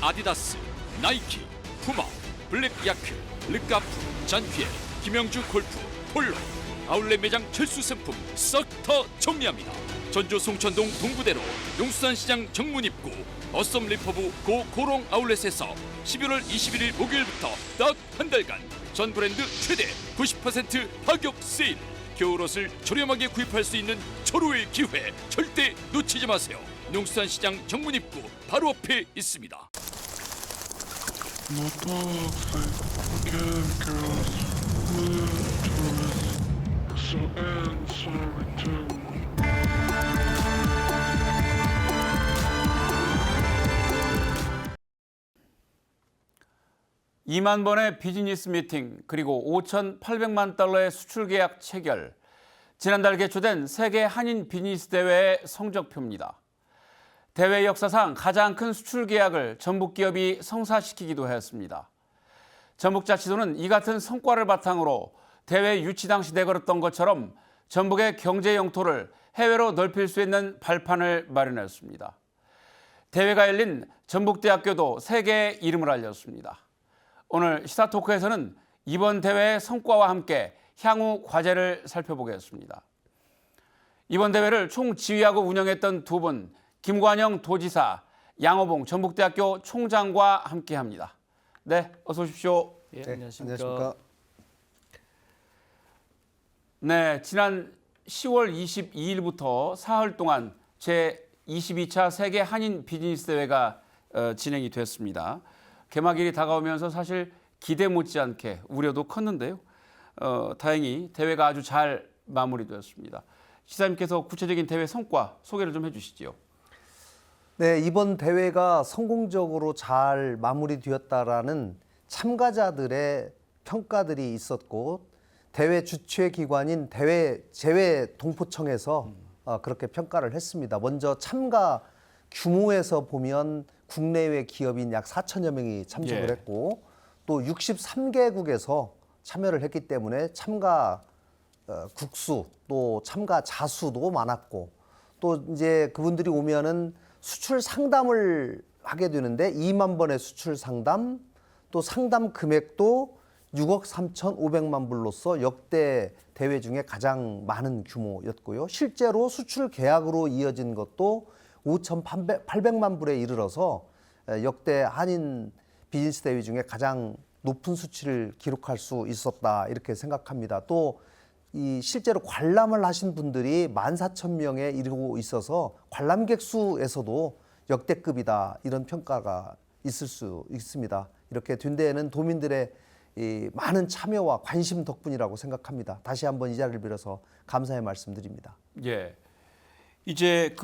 아디다스, 나이키, 푸마, 블랙야크, 르카프, 잔피엘, 김영주 골프, 폴로 아울렛 매장 철수 상품 싹 다 정리합니다. 전주 송천동 동부대로 용수산시장 정문 입구 어썸 리퍼브 고 고롱 아울렛에서 11월 21일 목요일부터 딱 한 달간 전 브랜드 최대 90% 가격 세일. 겨울옷을 저렴하게 구입할 수 있는 절호의 기회 절대 놓치지 마세요. 용수산시장 정문 입구 바로 앞에 있습니다. (2만) 번의 비즈니스 미팅 그리고 $5,800만 달러의 수출 계약 체결. 지난달 개최된 세계 한인 비즈니스 대회의 성적표입니다. 대회 역사상 가장 큰 수출 계약을 전북 기업이 성사시키기도 했습니다. 전북자치도는 이 같은 성과를 바탕으로 대회 유치 당시 내걸었던 것처럼 전북의 경제 영토를 해외로 넓힐 수 있는 발판을 마련했습니다. 대회가 열린 전북대학교도 세계의 이름을 알렸습니다. 오늘 시사토크에서는 이번 대회의 성과와 함께 향후 과제를 살펴보겠습니다. 이번 대회를 총지휘하고 운영했던 두 분, 김관영 도지사, 양호봉 전북대학교 총장과 함께합니다. 네, 어서 오십시오. 예, 안녕하십니까. 네, 지난 10월 22일부터 사흘 동안 제22차 세계 한인 비즈니스 대회가 진행이 됐습니다. 개막일이 다가오면서 사실 기대 못지않게 우려도 컸는데요. 다행히 대회가 아주 잘 마무리되었습니다. 시사님께서 구체적인 대회 성과 소개를 좀 해주시죠. 네, 이번 대회가 성공적으로 잘 마무리되었다라는 참가자들의 평가들이 있었고 대회 주최 기관인 대회 제외동포청에서 그렇게 평가를 했습니다. 먼저 참가 규모에서 보면 국내외 기업인 약 4천여 명이 참석을 했고 또 63개국에서 참여를 했기 때문에 참가 국수 또 참가 자수도 많았고 또 이제 그분들이 오면은 수출 상담을 하게 되는데 2만 번의 수출 상담 또 상담 금액도 6억 3,500만 불로서 역대 대회 중에 가장 많은 규모였고요. 실제로 수출 계약으로 이어진 것도 5,800만 불에 이르러서 역대 한인 비즈니스 대회 중에 가장 높은 수치를 기록할 수 있었다 이렇게 생각합니다. 또 이 실제로 관람을 하신 분들이 14,000명에 이르고 있어서 관람객 수에서도 역대급이다 이런 평가가 있을 수 있습니다. 이렇게 된 데에는 도민들의 이 많은 참여와 관심 덕분이라고 생각합니다. 다시 한번 이 자리를 빌어서 감사의 말씀드립니다. 예. 이제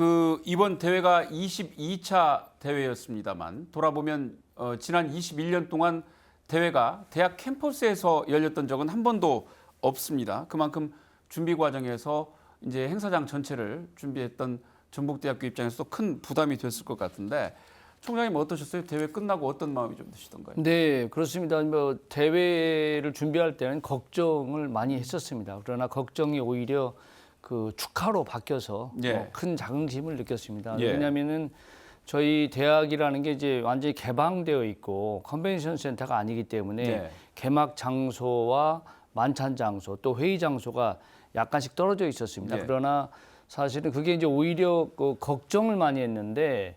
이번 대회가 22차 대회였습니다만 돌아보면 지난 21년 동안 대회가 대학 캠퍼스에서 열렸던 적은 한 번도 없습니다. 그만큼 준비 과정에서 이제 행사장 전체를 준비했던 전북대학교 입장에서도 큰 부담이 됐을 것 같은데 총장님 어떠셨어요? 대회 끝나고 어떤 마음이 좀 드시던가요? 네, 그렇습니다. 뭐 대회를 준비할 때는 걱정을 많이 했었습니다. 그러나 걱정이 오히려 그 축하로 바뀌어서 큰 자긍심을 느꼈습니다. 왜냐하면은 저희 대학이라는 게 이제 완전히 개방되어 있고 컨벤션 센터가 아니기 때문에 개막 장소와 만찬 장소 또 회의 장소가 약간씩 떨어져 있었습니다. 그러나 사실은 그게 이제 오히려 걱정을 많이 했는데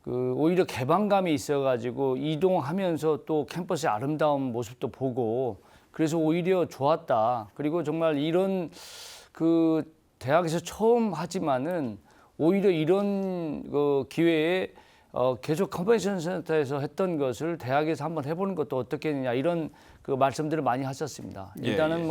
오히려 개방감이 있어가지고 이동하면서 또 캠퍼스의 아름다운 모습도 보고 그래서 오히려 좋았다. 그리고 정말 이런 대학에서 처음 하지만은 오히려 이런 기회에 계속 컨벤션 센터에서 했던 것을 대학에서 한번 해보는 것도 어떻겠느냐 이런 말씀들을 많이 하셨습니다. 일단은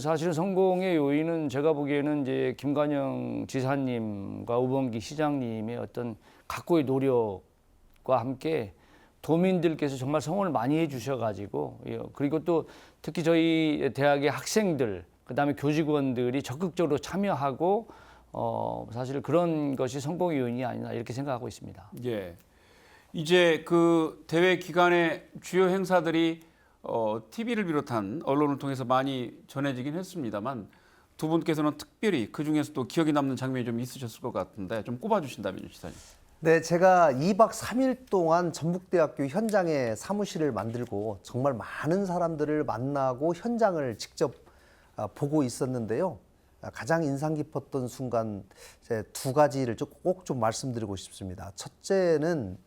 사실은 성공의 요인은 제가 보기에는 이제 김관영 지사님과 우범기 시장님의 어떤 각고의 노력과 함께 도민들께서 정말 성원을 많이 해주셔가지고 그리고 또 특히 저희 대학의 학생들 그다음에 교직원들이 적극적으로 참여하고 사실 그런 것이 성공의 요인이 아니나 이렇게 생각하고 있습니다. 예. 이제 대회 기간에 주요 행사들이 TV를 비롯한 언론을 통해서 많이 전해지긴 했습니다만 두 분께서는 특별히 그 중에서도 기억에 남는 장면이 좀 있으셨을 것 같은데 좀 꼽아주신다면요, 시사님. 네, 제가 2박 3일 동안 전북대학교 현장에 사무실을 만들고 정말 많은 사람들을 만나고 현장을 직접 보고 있었는데요. 가장 인상 깊었던 순간 두 가지를 꼭 좀 말씀드리고 싶습니다. 첫째는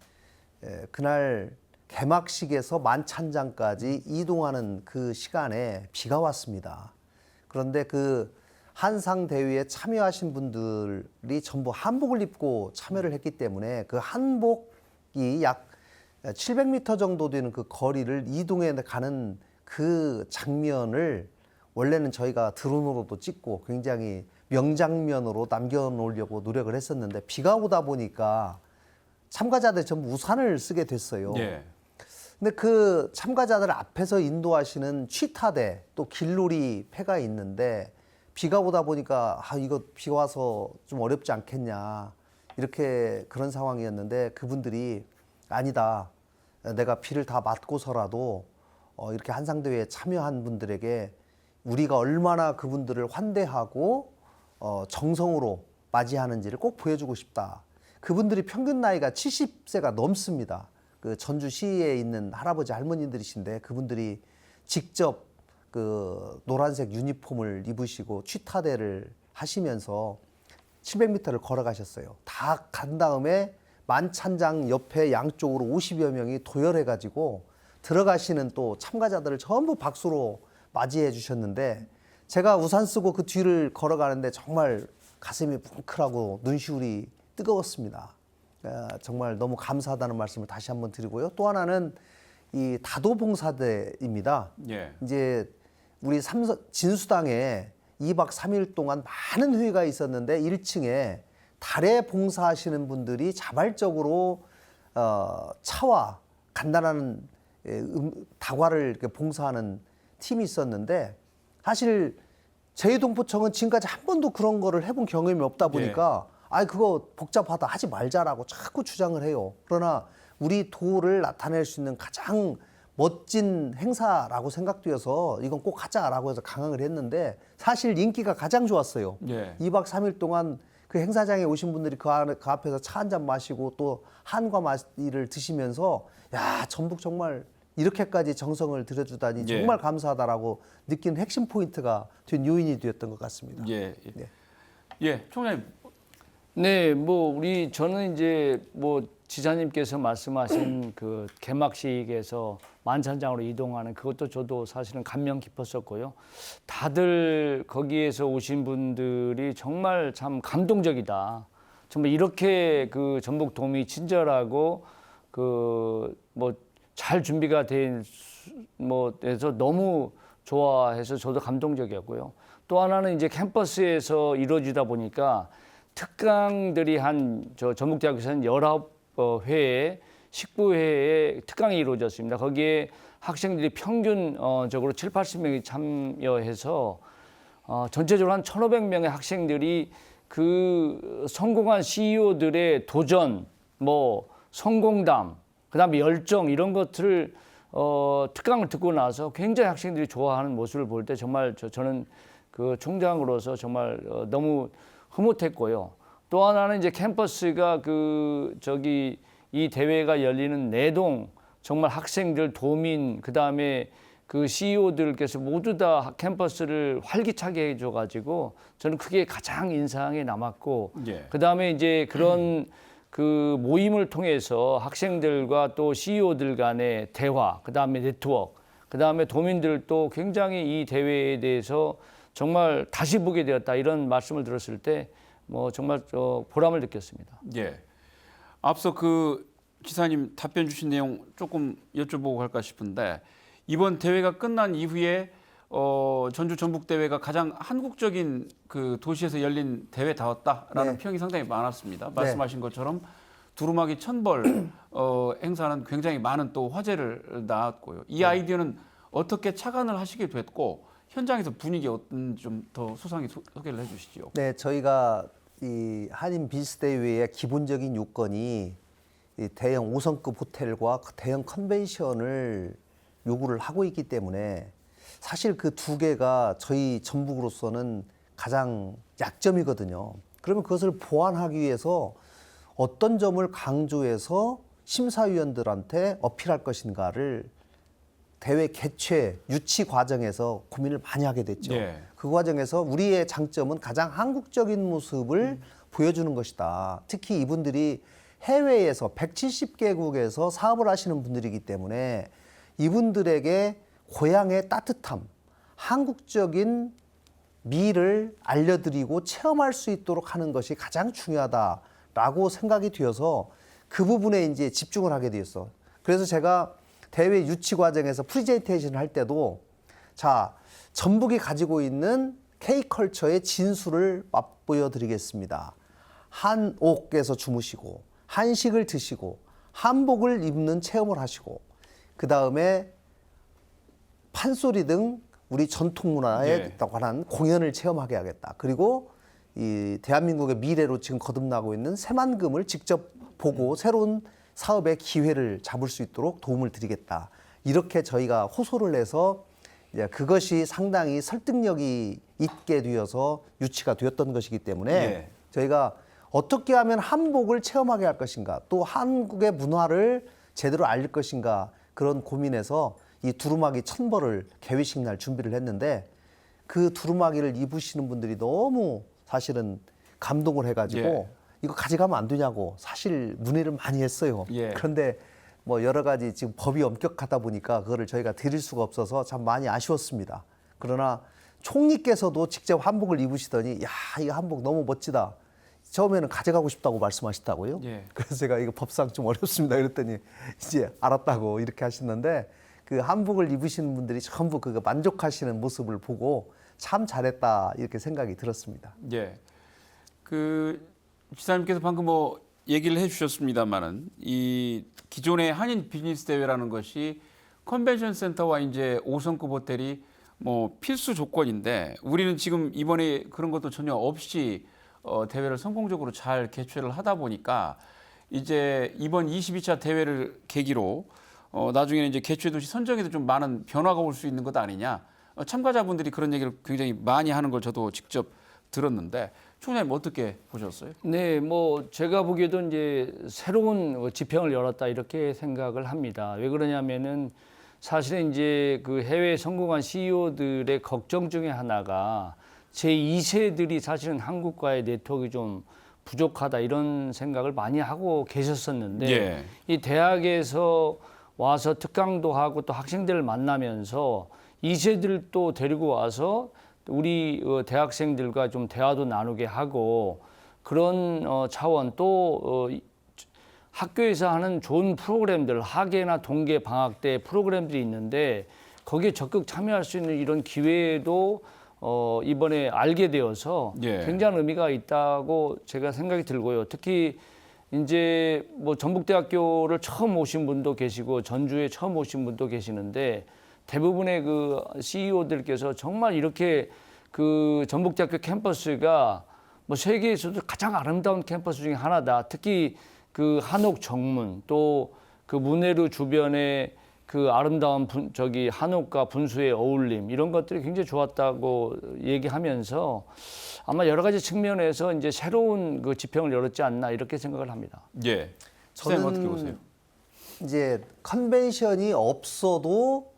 그날 개막식에서 만찬장까지 이동하는 그 시간에 비가 왔습니다. 그런데 그 한상 대회에 참여하신 분들이 전부 한복을 입고 참여를 했기 때문에 그 한복이 약 700m 정도 되는 그 거리를 이동해 가는 그 장면을 원래는 저희가 드론으로도 찍고 굉장히 명장면으로 남겨놓으려고 노력을 했었는데 비가 오다 보니까 참가자들 전부 우산을 쓰게 됐어요. 예. 근데 그 참가자들 앞에서 인도하시는 취타대 또 길놀이 패가 있는데 비가 오다 보니까 이거 비 와서 좀 어렵지 않겠냐 이렇게 그런 상황이었는데 그분들이 아니다. 내가 비를 다 맞고서라도 이렇게 한상대회에 참여한 분들에게 우리가 얼마나 그분들을 환대하고 정성으로 맞이하는지를 꼭 보여주고 싶다. 그분들이 평균 나이가 70세가 넘습니다. 그 전주시에 있는 할아버지 할머니들이신데 그분들이 직접 그 노란색 유니폼을 입으시고 취타대를 하시면서 700m를 걸어가셨어요. 다 간 다음에 만찬장 옆에 양쪽으로 50여 명이 도열해가지고 들어가시는 또 참가자들을 전부 박수로 맞이해 주셨는데 제가 우산 쓰고 그 뒤를 걸어가는데 정말 가슴이 뭉클하고 눈시울이 뜨거웠습니다. 정말 너무 감사하다는 말씀을 다시 한번 드리고요. 또 하나는 이 다도봉사대입니다. 예. 이제 우리 진수당에 2박 3일 동안 많은 회의가 있었는데 1층에 달에 봉사하시는 분들이 자발적으로 차와 간단한 다과를 이렇게 봉사하는 팀이 있었는데 사실 제2동포청은 지금까지 한 번도 그런 거를 해본 경험이 없다 보니까 그거 복잡하다 하지 말자라고 자꾸 주장을 해요. 그러나 우리 도를 나타낼 수 있는 가장 멋진 행사라고 생각되어서 이건 꼭 하자라고 해서 강행을 했는데 사실 인기가 가장 좋았어요. 예. 2박 3일 동안 그 행사장에 오신 분들이 그 앞에서 차 한 잔 마시고 또 한과 마시를 드시면서 야, 전북 정말 이렇게까지 정성을 들여주다니 정말 감사하다라고 느낀 핵심 포인트가 된 요인이 되었던 것 같습니다. 예. 네. 예, 총장님. 네, 저는 이제 지사님께서 말씀하신 그 개막식에서 만찬장으로 이동하는 그것도 저도 사실은 감명 깊었었고요. 다들 거기에서 오신 분들이 정말 참 감동적이다. 정말 이렇게 그 전북도민이 친절하고 잘 준비가 돼서 너무 좋아해서 저도 감동적이었고요. 또 하나는 이제 캠퍼스에서 이루어지다 보니까 특강들이 전북대학교에서는 19회에 19회에 특강이 이루어졌습니다. 거기에 학생들이 평균적으로 7, 80명이 참여해서 전체적으로 한 1,500명의 학생들이 그 성공한 CEO들의 도전, 성공담, 그다음에 열정 이런 것들을 특강을 듣고 나서 굉장히 학생들이 좋아하는 모습을 볼 때 정말 저는 그 총장으로서 정말 너무 흐뭇했고요. 또 하나는 이제 캠퍼스가 이 대회가 열리는 내동 정말 학생들, 도민, 그다음에 그 CEO들께서 모두 다 캠퍼스를 활기차게 해줘가지고 저는 그게 가장 인상에 남았고, 그다음에 이제 그런 그 모임을 통해서 학생들과 또 CEO들 간의 대화, 그다음에 네트워크, 그다음에 도민들도 굉장히 이 대회에 대해서 정말 다시 보게 되었다 이런 말씀을 들었을 때 정말 보람을 느꼈습니다. 예. 앞서 그 기사님 답변 주신 내용 조금 여쭤보고 갈까 싶은데 이번 대회가 끝난 이후에 전주 전북 대회가 가장 한국적인 그 도시에서 열린 대회다웠다라는 평이 상당히 많았습니다. 말씀하신 것처럼 두루마기 천벌 행사는 굉장히 많은 또 화제를 낳았고요. 이 아이디어는 어떻게 착안을 하시게 됐고 현장에서 분위기 어떤 좀 더 소상히 소개를 해주시죠. 네, 저희가 이 한인 비스대회의 기본적인 요건이 이 대형 5성급 호텔과 대형 컨벤션을 요구를 하고 있기 때문에 사실 그 두 개가 저희 전북으로서는 가장 약점이거든요. 그러면 그것을 보완하기 위해서 어떤 점을 강조해서 심사위원들한테 어필할 것인가를 대회 개최 유치 과정에서 고민을 많이 하게 됐죠. 예. 그 과정에서 우리의 장점은 가장 한국적인 모습을 보여주는 것이다. 특히 이분들이 해외에서 170개국에서 사업을 하시는 분들이기 때문에 이분들에게 고향의 따뜻함, 한국적인 미를 알려드리고 체험할 수 있도록 하는 것이 가장 중요하다라고 생각이 되어서 그 부분에 이제 집중을 하게 되었어. 그래서 제가 대회 유치 과정에서 프리젠테이션을 할 때도 자, 전북이 가지고 있는 K컬처의 진수를 맛보여 드리겠습니다. 한옥에서 주무시고 한식을 드시고 한복을 입는 체험을 하시고 그 다음에 판소리 등 우리 전통 문화에 관한 공연을 체험하게 하겠다. 그리고 이 대한민국의 미래로 지금 거듭나고 있는 새만금을 직접 보고 새로운 사업의 기회를 잡을 수 있도록 도움을 드리겠다. 이렇게 저희가 호소를 해서 이제 그것이 상당히 설득력이 있게 되어서 유치가 되었던 것이기 때문에 저희가 어떻게 하면 한복을 체험하게 할 것인가, 또 한국의 문화를 제대로 알릴 것인가 그런 고민에서 이 두루마기 1000벌을 개회식 날 준비를 했는데 그 두루마기를 입으시는 분들이 너무 사실은 감동을 해가지고 이거 가져가면 안 되냐고 사실 문의를 많이 했어요. 그런데 뭐 여러 가지 지금 법이 엄격하다 보니까 그거를 저희가 드릴 수가 없어서 참 많이 아쉬웠습니다. 그러나 총리께서도 직접 한복을 입으시더니 야, 이 한복 너무 멋지다. 처음에는 가져가고 싶다고 말씀하셨다고요. 그래서 제가 이거 법상 좀 어렵습니다. 그랬더니 이제 알았다고 이렇게 하시는데 그 한복을 입으시는 분들이 전부 그거 만족하시는 모습을 보고 참 잘했다 이렇게 생각이 들었습니다. 그 지사님께서 방금 뭐 얘기를 해주셨습니다만은 이 기존의 한인 비즈니스 대회라는 것이 컨벤션 센터와 이제 5성급 호텔이 뭐 필수 조건인데 우리는 지금 이번에 그런 것도 전혀 없이 대회를 성공적으로 잘 개최를 하다 보니까 이제 이번 22차 대회를 계기로 나중에는 이제 개최 도시 선정에도 좀 많은 변화가 올 수 있는 것 아니냐. 참가자분들이 그런 얘기를 굉장히 많이 하는 걸 저도 직접 들었는데 총장님 어떻게 보셨어요? 네, 뭐 제가 보기에도 이제 새로운 지평을 열었다 이렇게 생각을 합니다. 왜 그러냐면은 사실은 이제 그 해외에 성공한 CEO들의 걱정 중에 하나가 제2세들이 사실은 한국과의 네트워크가 좀 부족하다 이런 생각을 많이 하고 계셨었는데 이 대학에서 와서 특강도 하고 또 학생들을 만나면서 2세들도 데리고 와서 우리 대학생들과 좀 대화도 나누게 하고 그런 차원 또 학교에서 하는 좋은 프로그램들 학예나 동계 방학 때 프로그램들이 있는데 거기에 적극 참여할 수 있는 이런 기회도 이번에 알게 되어서 굉장한 의미가 있다고 제가 생각이 들고요. 특히 이제 뭐 전북대학교를 처음 오신 분도 계시고 전주에 처음 오신 분도 계시는데 대부분의 그 CEO들께서 정말 이렇게 그 전북대학교 캠퍼스가 뭐 세계에서도 가장 아름다운 캠퍼스 중에 하나다. 특히 그 한옥 정문 또 그 문해루 주변에 그 아름다운 저기 한옥과 분수의 어울림 이런 것들이 굉장히 좋았다고 얘기하면서 아마 여러 가지 측면에서 이제 새로운 그 지평을 열었지 않나 이렇게 생각을 합니다. 저는 어떻게 보세요? 이제 컨벤션이 없어도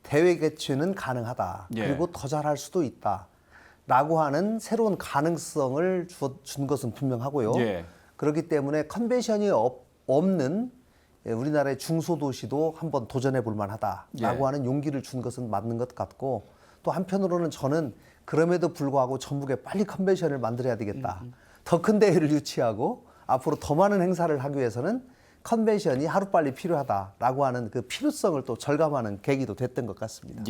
대회 개최는 가능하다. 그리고 더 잘할 수도 있다라고 하는 새로운 가능성을 준 것은 분명하고요. 그렇기 때문에 컨벤션이 없는 우리나라의 중소도시도 한번 도전해 볼 만하다라고 하는 용기를 준 것은 맞는 것 같고 또 한편으로는 저는 그럼에도 불구하고 전북에 빨리 컨벤션을 만들어야 되겠다. 더 큰 대회를 유치하고 앞으로 더 많은 행사를 하기 위해서는 컨벤션이 하루빨리 필요하다라고 하는 그 필요성을 또 절감하는 계기도 됐던 것 같습니다.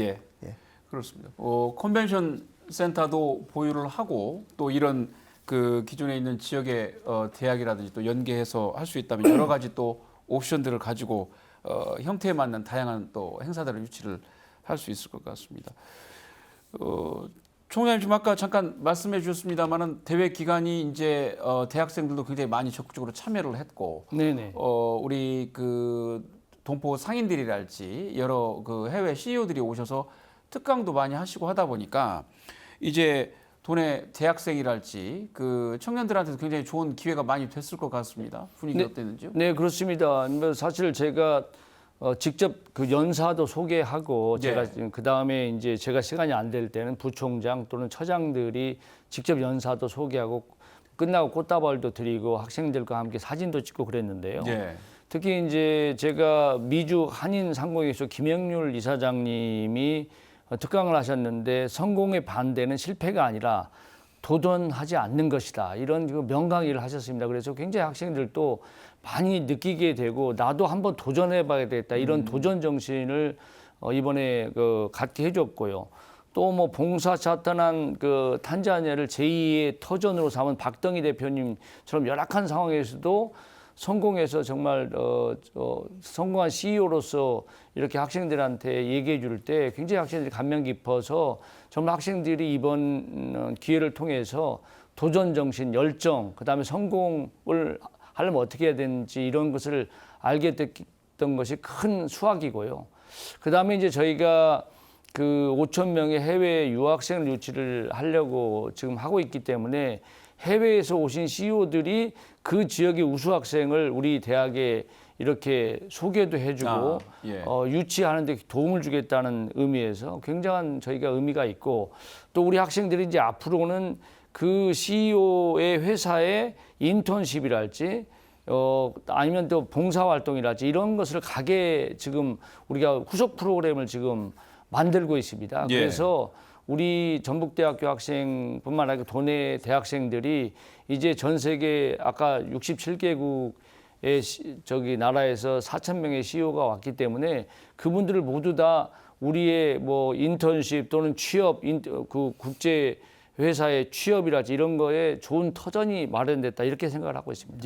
그렇습니다. 컨벤션 센터도 보유를 하고 또 이런 그 기존에 있는 지역의 대학이라든지 또 연계해서 할 수 있다면 여러 가지 또 옵션들을 가지고 형태에 맞는 다양한 또 행사들을 유치를 할 수 있을 것 같습니다. 총장님 지금 아까 잠깐 말씀해 주셨습니다만은 대회 기간이 이제 대학생들도 굉장히 많이 적극적으로 참여를 했고, 우리 그 동포 상인들이랄지 여러 그 해외 CEO들이 오셔서 특강도 많이 하시고 하다 보니까 이제 도내 대학생이랄지 그 청년들한테도 굉장히 좋은 기회가 많이 됐을 것 같습니다. 분위기 어땠는지요? 네, 그렇습니다. 뭐 사실 제가 직접 그 연사도 소개하고 제가 그 다음에 이제 제가 시간이 안 될 때는 부총장 또는 처장들이 직접 연사도 소개하고 끝나고 꽃다발도 드리고 학생들과 함께 사진도 찍고 그랬는데요. 특히 이제 제가 미주 한인상공회의소 김영률 이사장님이 특강을 하셨는데 성공의 반대는 실패가 아니라 도전하지 않는 것이다. 이런 그 명강의를 하셨습니다. 그래서 굉장히 학생들도 많이 느끼게 되고 나도 한번 도전해봐야 되겠다. 이런 도전 정신을 이번에 갖게 해줬고요. 또 뭐 봉사차 떠난 그 탄자니아를 제2의 터전으로 삼은 박덩희 대표님처럼 열악한 상황에서도 성공해서 정말 성공한 CEO로서 이렇게 학생들한테 얘기해 줄 때 굉장히 학생들이 감명 깊어서 정말 학생들이 이번 기회를 통해서 도전 정신, 열정, 그다음에 성공을 하려면 어떻게 해야 되는지 이런 것을 알게 됐던 것이 큰 수확이고요. 그다음에 이제 저희가 그 5천 명의 해외 유학생을 유치를 하려고 지금 하고 있기 때문에 해외에서 오신 CEO들이 그 지역의 우수 학생을 우리 대학에 이렇게 소개도 해주고 유치하는 데 도움을 주겠다는 의미에서 굉장한 저희가 의미가 있고 또 우리 학생들이 이제 앞으로는 그 CEO의 회사에 인턴십이랄지 아니면 또 봉사활동이랄지 이런 것을 가게 지금 우리가 후속 프로그램을 지금 만들고 있습니다. 그래서 우리 전북대학교 학생뿐만 아니라 도내 대학생들이 이제 전 세계 아까 67개국의 저기 나라에서 4천 명의 CEO가 왔기 때문에 그분들을 모두 다 우리의 뭐 인턴십 또는 취업, 그 국제 회사의 취업이랄지 이런 거에 좋은 터전이 마련됐다 이렇게 생각을 하고 있습니다.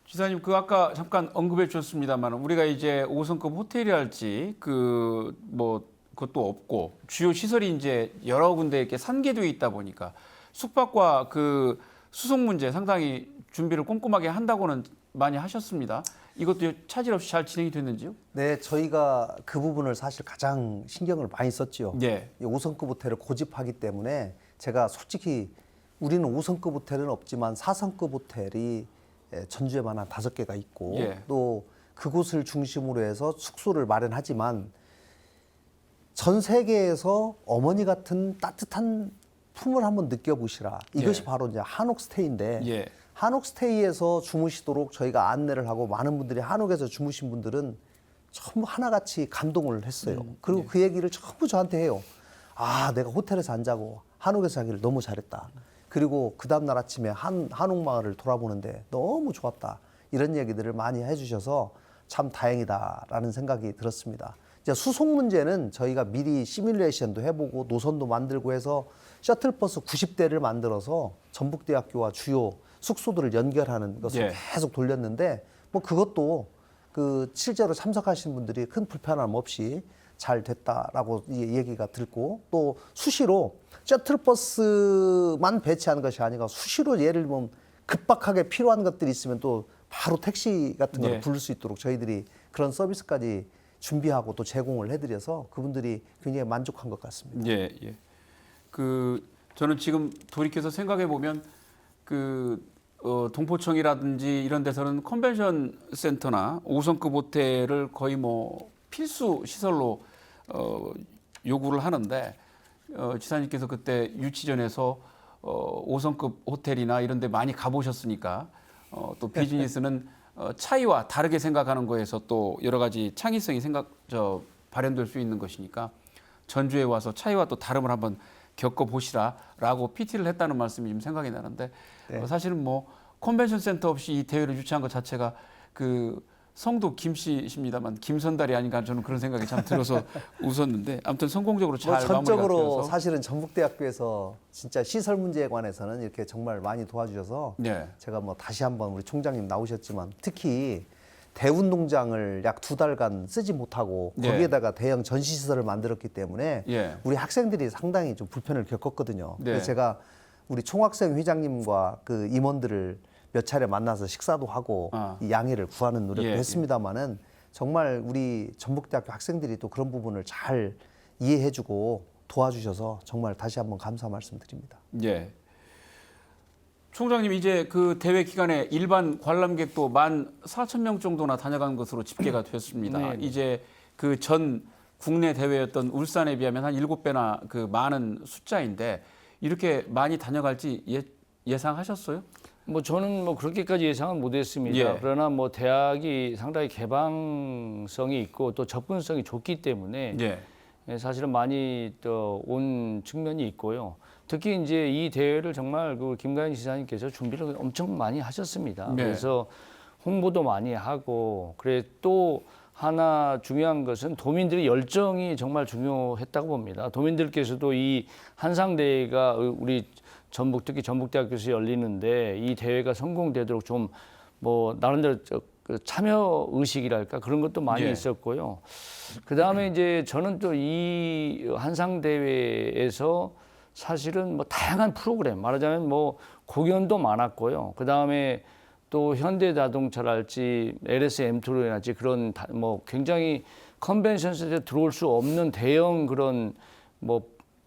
지사님, 그 아까 잠깐 언급해 주셨습니다만 우리가 이제 5성급 호텔이랄지 그 뭐 그것도 없고 주요 시설이 이제 여러 군데 이렇게 산계되어 있다 보니까 숙박과 그 수속 문제 상당히 준비를 꼼꼼하게 한다고는 많이 하셨습니다. 이것도 차질 없이 잘 진행이 됐는지요? 네, 저희가 그 부분을 사실 가장 신경을 많이 썼죠. 이 5성급 호텔을 고집하기 때문에 제가 솔직히 우리는 5성급 호텔은 없지만 4성급 호텔이 전주에만 한 5개가 있고 또 그곳을 중심으로 해서 숙소를 마련하지만 전 세계에서 어머니 같은 따뜻한 품을 한번 느껴보시라. 이것이 바로 이제 한옥스테이인데 한옥스테이에서 주무시도록 저희가 안내를 하고 많은 분들이 한옥에서 주무신 분들은 전부 하나같이 감동을 했어요. 그리고 그 얘기를 전부 저한테 해요. 아, 내가 호텔에서 안 자고 한옥에서 자기를 너무 잘했다. 그리고 그 다음날 아침에 한옥마을을 돌아보는데 너무 좋았다. 이런 얘기들을 많이 해주셔서 참 다행이다라는 생각이 들었습니다. 이제 수속 문제는 저희가 미리 시뮬레이션도 해보고 노선도 만들고 해서 셔틀버스 90대를 만들어서 전북대학교와 주요 숙소들을 연결하는 것을 계속 돌렸는데 뭐 그것도 그 실제로 참석하신 분들이 큰 불편함 없이 잘 됐다라고 얘기가 들고 또 수시로 셔틀버스만 배치하는 것이 아니라 수시로 예를 들면 급박하게 필요한 것들이 있으면 또 바로 택시 같은 걸 부를 수 있도록 저희들이 그런 서비스까지 준비하고 또 제공을 해드려서 그분들이 굉장히 만족한 것 같습니다. 그 저는 지금 돌이켜서 생각해 보면 그 동포청이라든지 이런 데서는 컨벤션 센터나 5성급 호텔을 거의 뭐 필수 시설로 요구를 하는데 지사님께서 그때 유치전에서 5성급 호텔이나 이런 데 많이 가보셨으니까 또 비즈니스는 차이와 다르게 생각하는 거에서 또 여러 가지 창의성이 발현될 수 있는 것이니까 전주에 와서 차이와 또 다름을 한번 겪어보시라라고 PT를 했다는 말씀이 좀 생각이 나는데 사실은 뭐 컨벤션 센터 없이 이 대회를 유치한 것 자체가 그 성도 김씨십니다만 김선달이 아닌가 저는 그런 생각이 참 들어서 웃었는데 아무튼 성공적으로 잘 마무리가 전적으로 되어서 사실은 전북대학교에서 진짜 시설 문제에 관해서는 이렇게 정말 많이 도와주셔서 제가 뭐 다시 한번 우리 총장님 나오셨지만 특히 대운동장을 약 2달간 쓰지 못하고 거기에다가 대형 전시시설을 만들었기 때문에 우리 학생들이 상당히 좀 불편을 겪었거든요. 그래서 제가 우리 총학생 회장님과 그 임원들을 몇 차례 만나서 식사도 하고 이 양해를 구하는 노력도 했습니다만은 정말 우리 전북대학교 학생들이 또 그런 부분을 잘 이해해주고 도와주셔서 정말 다시 한번 감사 말씀드립니다. 예. 총장님 이제 그 대회 기간에 일반 관람객도 14,000명 정도나 다녀간 것으로 집계가 됐습니다. 네. 이제 그 전 국내 대회였던 울산에 비하면 한 7배나 그 많은 숫자인데 이렇게 많이 다녀갈지 예상하셨어요? 뭐 저는 뭐 그렇게까지 예상은 못했습니다. 예. 그러나 뭐 대학이 상당히 개방성이 있고 또 접근성이 좋기 때문에 예. 사실은 많이 또 온 측면이 있고요. 특히 이제 이 대회를 정말 그 김가연 지사님께서 준비를 엄청 많이 하셨습니다. 네. 그래서 홍보도 많이 하고 그래 또 하나 중요한 것은 도민들의 열정이 정말 중요했다고 봅니다. 도민들께서도 이 한상대회가 우리 전북 특히 전북대학교에서 열리는데 이 대회가 성공되도록 좀 뭐 나름대로 그 참여 의식이랄까 그런 것도 많이 예. 있었고요. 그 다음에 이제 저는 또 이 한상대회에서 사실은 뭐 다양한 프로그램 말하자면 뭐 공연도 많았고요. 그 다음에 또 현대자동차랄지 LSM2랄지 그런 뭐 굉장히 컨벤션 센터에 들어올 수 없는 대형 그런 뭐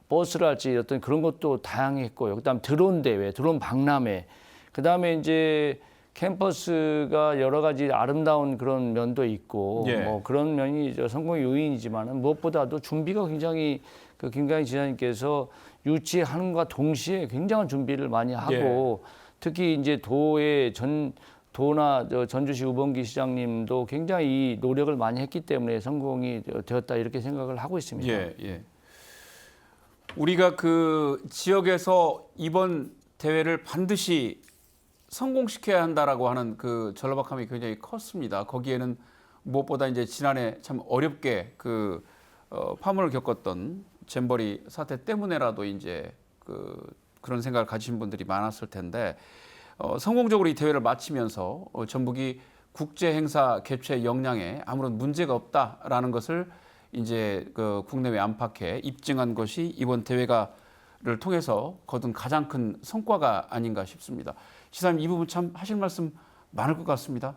버스랄지 어떤 그런 것도 다양했고요. 그다음 드론 대회, 드론 박람회, 그다음에 이제 캠퍼스가 여러 가지 아름다운 그런 면도 있고 예. 뭐 그런 면이 성공의 요인이지만은 무엇보다도 준비가 굉장히 그 김가연 지사님께서 유치하는과 동시에 굉장한 준비를 많이 하고 특히 이제 도나 전주시 우범기 시장님도 굉장히 이 노력을 많이 했기 때문에 성공이 되었다 이렇게 생각을 하고 있습니다. 예, 예. 우리가 그 지역에서 이번 대회를 반드시 성공시켜야 한다라고 하는 그 절박함이 굉장히 컸습니다. 거기에는 무엇보다 이제 지난해 참 어렵게 그 파문을 겪었던 잼버리 사태 때문에라도 이제 그런 생각을 가지신 분들이 많았을 텐데 성공적으로 이 대회를 마치면서 전북이 국제 행사 개최 역량에 아무런 문제가 없다라는 것을 이제 그 국내외 안팎에 입증한 것이 이번 대회가를 통해서 거둔 가장 큰 성과가 아닌가 싶습니다. 시사님 이 부분 참 하실 말씀 많을 것 같습니다.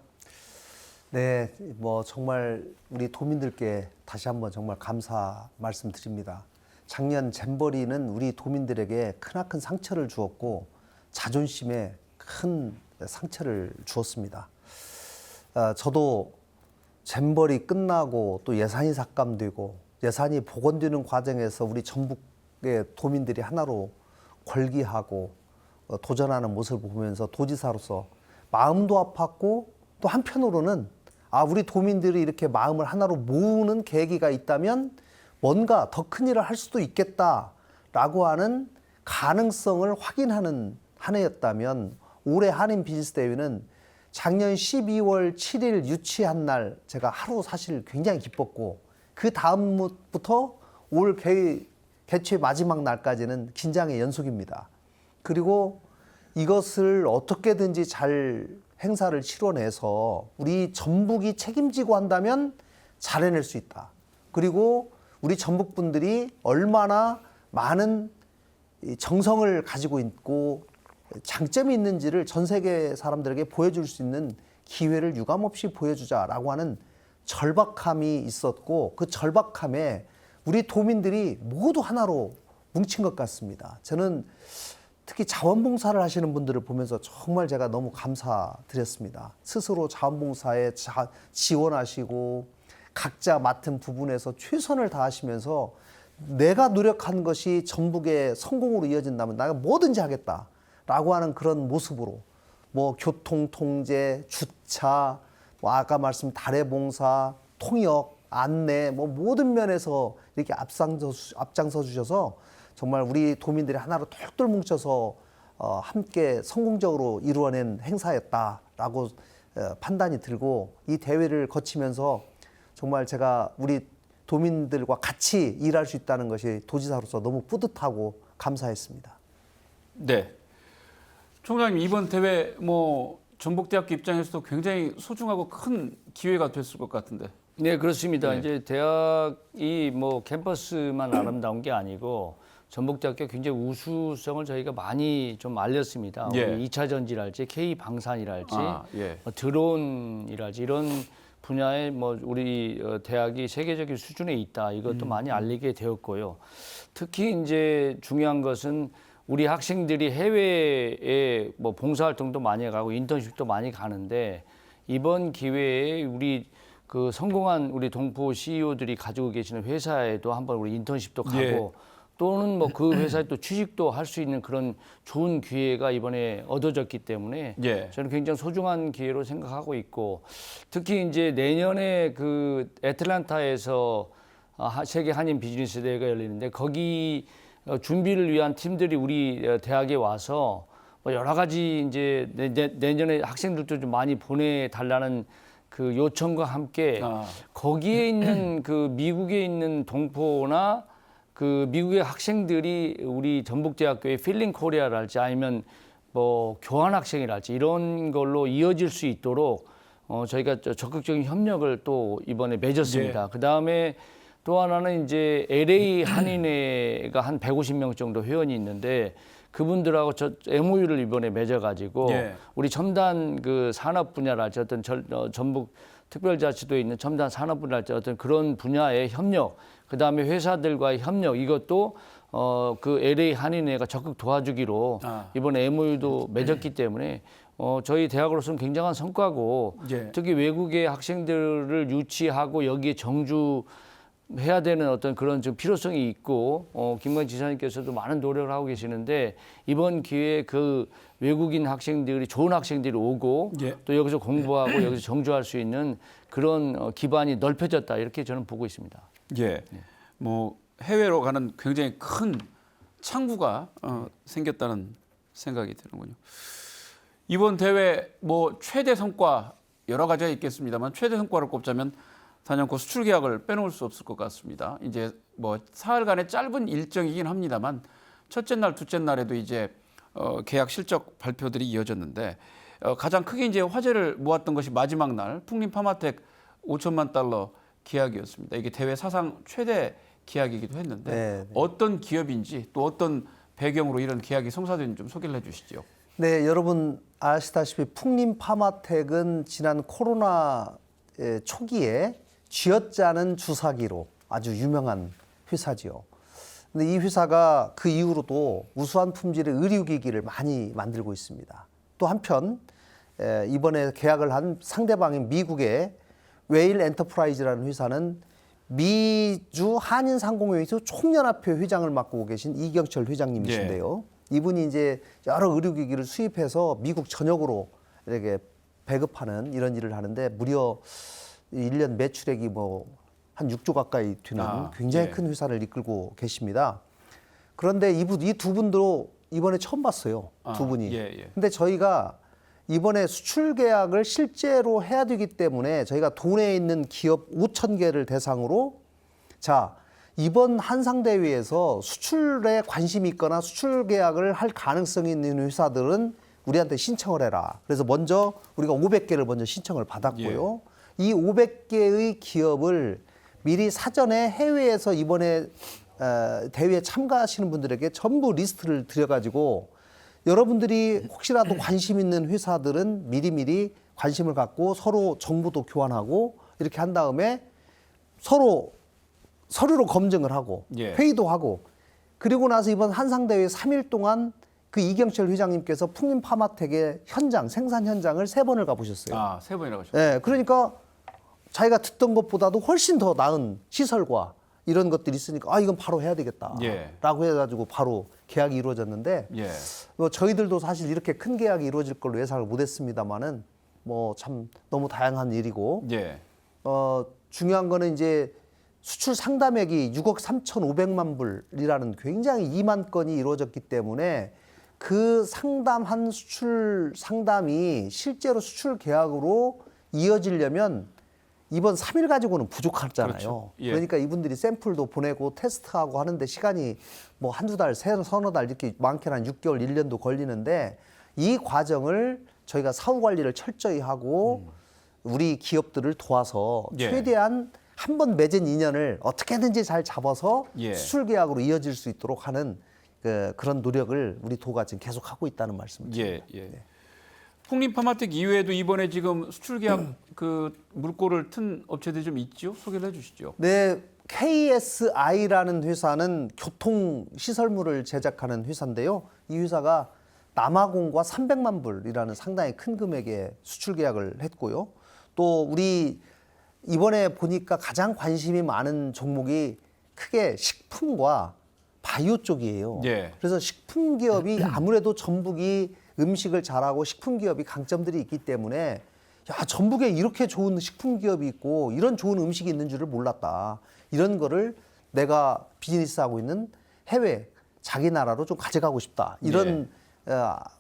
네, 뭐 정말 우리 도민들께 다시 한번 정말 감사 말씀드립니다. 작년 잼버리는 우리 도민들에게 크나큰 상처를 주었고 자존심에 큰 상처를 주었습니다. 저도 잼버리 끝나고 또 예산이 삭감되고 예산이 복원되는 과정에서 우리 전북의 도민들이 하나로 골기하고 도전하는 모습을 보면서 도지사로서 마음도 아팠고 또 한편으로는 우리 도민들이 이렇게 마음을 하나로 모으는 계기가 있다면 뭔가 더 큰 일을 할 수도 있겠다라고 하는 가능성을 확인하는 한 해였다면 올해 한인 비즈니스 대회는 작년 12월 7일 유치한 날 제가 하루 사실 굉장히 기뻤고 그 다음부터 올 개최 마지막 날까지는 긴장의 연속입니다. 그리고 이것을 어떻게든지 잘 행사를 치러내서 우리 전북이 책임지고 한다면 잘 해낼 수 있다. 그리고 우리 전북 분들이 얼마나 많은 정성을 가지고 있고 장점이 있는지를 전 세계 사람들에게 보여줄 수 있는 기회를 유감없이 보여주자라고 하는 절박함이 있었고 그 절박함에 우리 도민들이 모두 하나로 뭉친 것 같습니다. 저는 특히 자원봉사를 하시는 분들을 보면서 정말 제가 너무 감사드렸습니다. 스스로 자원봉사에 지원하시고 각자 맡은 부분에서 최선을 다하시면서 내가 노력한 것이 전북의 성공으로 이어진다면 내가 뭐든지 하겠다라고 하는 그런 모습으로 뭐 교통 통제, 주차, 뭐 아까 말씀 다래봉사, 통역, 안내 뭐 모든 면에서 이렇게 앞장서 주셔서 정말 우리 도민들이 하나로 똘똘 뭉쳐서 함께 성공적으로 이루어낸 행사였다라고 판단이 들고 이 대회를 거치면서 정말 제가 우리 도민들과 같이 일할 수 있다는 것이 도지사로서 너무 뿌듯하고 감사했습니다. 네, 총장님 이번 대회 뭐 전북대학교 입장에서도 굉장히 소중하고 큰 기회가 됐을 것 같은데. 네, 그렇습니다. 네. 이제 대학이 뭐 캠퍼스만 아름다운 게 아니고 전북대학교 굉장히 우수성을 저희가 많이 좀 알렸습니다. 예. 우리 2차 전지랄지 K 방산이랄지 예. 드론이랄지 이런 분야에 뭐 우리 대학이 세계적인 수준에 있다. 이것도 많이 알리게 되었고요. 특히 이제 중요한 것은 우리 학생들이 해외에 뭐 봉사활동도 많이 가고 인턴십도 많이 가는데 이번 기회에 우리 그 성공한 우리 동포 CEO들이 가지고 계시는 회사에도 한번 우리 인턴십도 가고 예. 또는 뭐 그 회사에 또 취직도 할 수 있는 그런 좋은 기회가 이번에 얻어졌기 때문에 예. 저는 굉장히 소중한 기회로 생각하고 있고 특히 이제 내년에 그 애틀랜타에서 세계 한인 비즈니스 대회가 열리는데 거기 준비를 위한 팀들이 우리 대학에 와서 뭐 여러 가지 이제 내년에 학생들도 좀 많이 보내달라는 그 요청과 함께 거기에 있는 그 미국에 있는 동포나 그 미국의 학생들이 우리 전북대학교의 필링 코리아랄지 아니면 뭐 교환 학생이랄지 이런 걸로 이어질 수 있도록 저희가 적극적인 협력을 또 이번에 맺었습니다. 그 다음에 또 하나는 이제 LA 한인회가 한 150명 정도 회원이 있는데 그분들하고 MOU를 이번에 맺어가지고 우리 첨단 그 산업 분야랄지 어떤 전북 특별자치도에 있는 첨단 산업 분야랄지 어떤 그런 분야의 협력, 그 다음에 회사들과의 협력 이것도 그 LA 한인회가 적극 도와주기로 이번에 MOU도 맺었기 때문에 저희 대학으로서는 굉장한 성과고 특히 외국의 학생들을 유치하고 여기에 정주해야 되는 어떤 그런 좀 필요성이 있고 김광진 지사님께서도 많은 노력을 하고 계시는데 이번 기회에 그 외국인 학생들이 좋은 학생들이 오고 또 여기서 공부하고 여기서 정주할 수 있는 그런 기반이 넓혀졌다 이렇게 저는 보고 있습니다. 예, 뭐 해외로 가는 굉장히 큰 창구가 생겼다는 생각이 드는군요. 이번 대회 뭐 최대 성과 여러 가지가 있겠습니다만 최대 성과를 꼽자면 단연코 수출 계약을 빼놓을 수 없을 것 같습니다. 이제 뭐 사흘간의 짧은 일정이긴 합니다만 첫째 날, 둘째 날에도 이제 계약 실적 발표들이 이어졌는데 가장 크게 이제 화제를 모았던 것이 마지막 날 풍림 파마텍 5천만 달러 계약이었습니다. 이게 대회 사상 최대 계약이기도 했는데 어떤 기업인지 또 어떤 배경으로 이런 계약이 성사된지 좀 소개를 해주시죠. 네, 여러분 아시다시피 풍림 파마텍은 지난 코로나 초기에 쥐어짜는 주사기로 아주 유명한 회사지요. 근데 이 회사가 그 이후로도 우수한 품질의 의료기기를 많이 만들고 있습니다. 또 한편 이번에 계약을 한 상대방인 미국의 웨일 엔터프라이즈라는 회사는 미주 한인상공회의소 총연합회 회장을 맡고 계신 이경철 회장님이신데요. 이분이 이제 여러 의료기기를 수입해서 미국 전역으로 이렇게 배급하는 이런 일을 하는데 무려 1년 매출액이 뭐 한 6조 가까이 되는 굉장히 큰 회사를 이끌고 계십니다. 그런데 이 두 분도 이번에 처음 봤어요. 두 분이. 근데 저희가 이번에 수출 계약을 실제로 해야 되기 때문에 저희가 도내에 있는 기업 5,000개를 대상으로 자, 이번 한상대회에서 수출에 관심이 있거나 수출 계약을 할 가능성이 있는 회사들은 우리한테 신청을 해라. 그래서 먼저 우리가 500개를 먼저 신청을 받았고요. 이 500개의 기업을 미리 사전에 해외에서 이번에 대회에 참가하시는 분들에게 전부 리스트를 드려가지고 여러분들이 혹시라도 관심 있는 회사들은 미리미리 관심을 갖고 서로 정보도 교환하고 이렇게 한 다음에 서로 서류로 검증을 하고 회의도 하고 그리고 나서 이번 한상대회 3일 동안 그 이경철 회장님께서 풍림 파마텍의 현장, 생산 현장을 3번을 가보셨어요. 아, 3번이나 가셨어요? 네, 그러니까 자기가 듣던 것보다도 훨씬 더 나은 시설과 이런 것들이 있으니까 이건 바로 해야 되겠다라고 해가지고 바로 계약이 이루어졌는데 뭐 저희들도 사실 이렇게 큰 계약이 이루어질 걸로 예상을 못했습니다만은 뭐 참 너무 다양한 일이고 중요한 거는 이제 수출 상담액이 6억 3,500만 불이라는 굉장히 2만 건이 이루어졌기 때문에 그 상담한 수출 상담이 실제로 수출 계약으로 이어지려면 이번 3일 가지고는 부족하잖아요. 그러니까 이분들이 샘플도 보내고 테스트하고 하는데 시간이 뭐 한두 달, 서너 달 이렇게 많게는 한 6개월, 1년도 걸리는데 이 과정을 저희가 사후 관리를 철저히 하고 우리 기업들을 도와서 최대한 한 번 맺은 인연을 어떻게든지 잘 잡아서 수출 계약으로 이어질 수 있도록 하는 그런 노력을 우리 도가 지금 계속 하고 있다는 말씀을 드립니다. 풍림파마텍 이외에도 이번에 지금 수출 계약 그 물꼬를 튼 업체들이 좀 있죠? 소개를 해주시죠. 네, KSI라는 회사는 교통 시설물을 제작하는 회사인데요. 이 회사가 남아공과 300만 불이라는 상당히 큰 금액의 수출 계약을 했고요. 또 우리 이번에 보니까 가장 관심이 많은 종목이 크게 식품과 바이오 쪽이에요. 예. 그래서 식품 기업이 아무래도 전북이 음식을 잘하고 식품 기업이 강점들이 있기 때문에 야, 전북에 이렇게 좋은 식품 기업이 있고 이런 좋은 음식이 있는 줄을 몰랐다. 이런 거를 내가 비즈니스하고 있는 해외 자기 나라로 좀 가져가고 싶다. 이런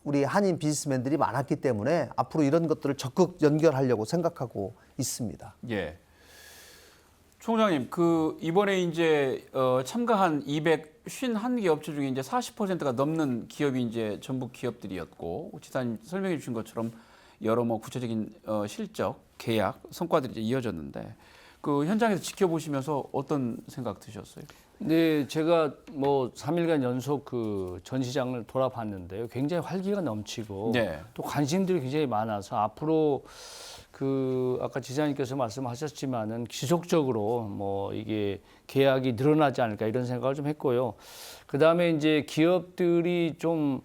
우리 한인 비즈니스맨들이 많았기 때문에 앞으로 이런 것들을 적극 연결하려고 생각하고 있습니다. 예. 총장님, 그 이번에 이제 참가한 251개 업체 중에 이제 40%가 넘는 기업이 이제 전북 기업들이었고, 지사님 설명해 주신 것처럼 여러 뭐 구체적인 실적, 계약, 성과들이 이제 이어졌는데 그 현장에서 지켜보시면서 어떤 생각 드셨어요? 네, 제가 뭐 3일간 연속 그 전시장을 돌아봤는데요. 굉장히 활기가 넘치고 네. 또 관심들이 굉장히 많아서 앞으로 그 아까 지사님께서 말씀하셨지만은 지속적으로 뭐 이게 계약이 늘어나지 않을까 이런 생각을 좀 했고요. 그 다음에 이제 기업들이 좀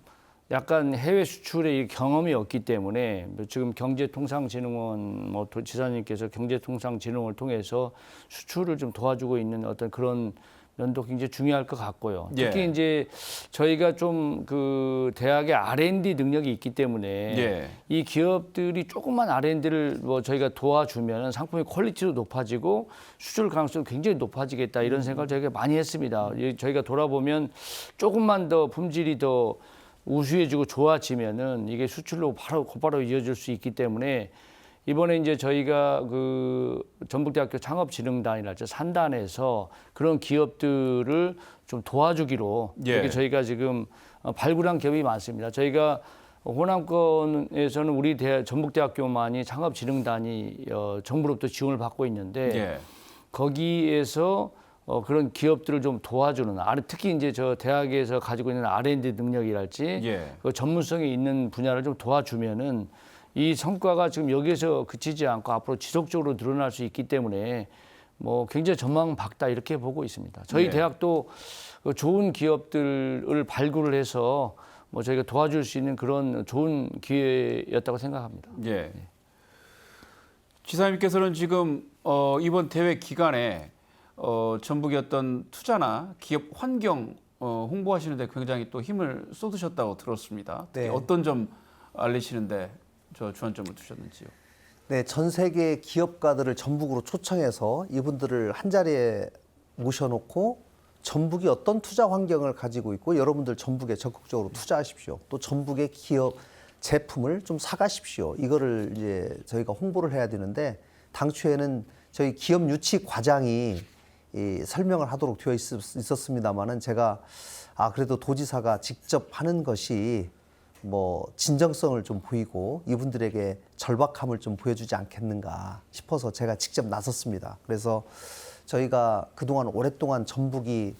약간 해외 수출의 경험이 없기 때문에 지금 경제통상진흥원 뭐 지사님께서 경제통상진흥원을 통해서 수출을 좀 도와주고 있는 어떤 그런 면도 굉장히 중요할 것 같고요. 특히 예. 이제 저희가 좀 그 대학의 R&D 능력이 있기 때문에 예. 이 기업들이 조금만 R&D를 뭐 저희가 도와주면 상품의 퀄리티도 높아지고 수출 가능성도 굉장히 높아지겠다 이런 생각을 저희가 많이 했습니다. 저희가 돌아보면 조금만 더 품질이 더 우수해지고 좋아지면은 이게 수출로 곧바로 이어질 수 있기 때문에 이번에 이제 저희가 그 전북대학교 창업진흥단이랄지 산단에서 그런 기업들을 좀 도와주기로 예. 이렇게 저희가 지금 발굴한 기업이 많습니다. 저희가 호남권에서는 우리 전북대학교만이 창업진흥단이 정부로부터 지원을 받고 있는데 예. 거기에서 그런 기업들을 좀 도와주는 특히 이제 저 대학에서 가지고 있는 R&D 능력이랄지 예. 그 전문성이 있는 분야를 좀 도와주면은 이 성과가 지금 여기에서 그치지 않고 앞으로 지속적으로 늘어날 수 있기 때문에 뭐 굉장히 전망박다 이렇게 보고 있습니다. 저희 네. 대학도 좋은 기업들을 발굴을 해서 뭐 저희가 도와줄 수 있는 그런 좋은 기회였다고 생각합니다. 예. 지사님께서는 지금 이번 대회 기간에 전북의 어떤 투자나 기업 환경 홍보하시는데 굉장히 또 힘을 쏟으셨다고 들었습니다. 네. 어떤 점 알리시는데 저 주안점을 두셨는지요? 네, 전 세계 기업가들을 전북으로 초청해서 이분들을 한 자리에 모셔놓고 전북이 어떤 투자 환경을 가지고 있고 여러분들 전북에 적극적으로 투자하십시오. 또 전북의 기업 제품을 좀 사가십시오. 이거를 이제 저희가 홍보를 해야 되는데 당초에는 저희 기업 유치 과장이 설명을 하도록 되어 있었습니다만은 제가 그래도 도지사가 직접 하는 것이 뭐 진정성을 좀 보이고 이분들에게 절박함을 좀 보여주지 않겠는가 싶어서 제가 직접 나섰습니다. 그래서 저희가 그동안 오랫동안 전북이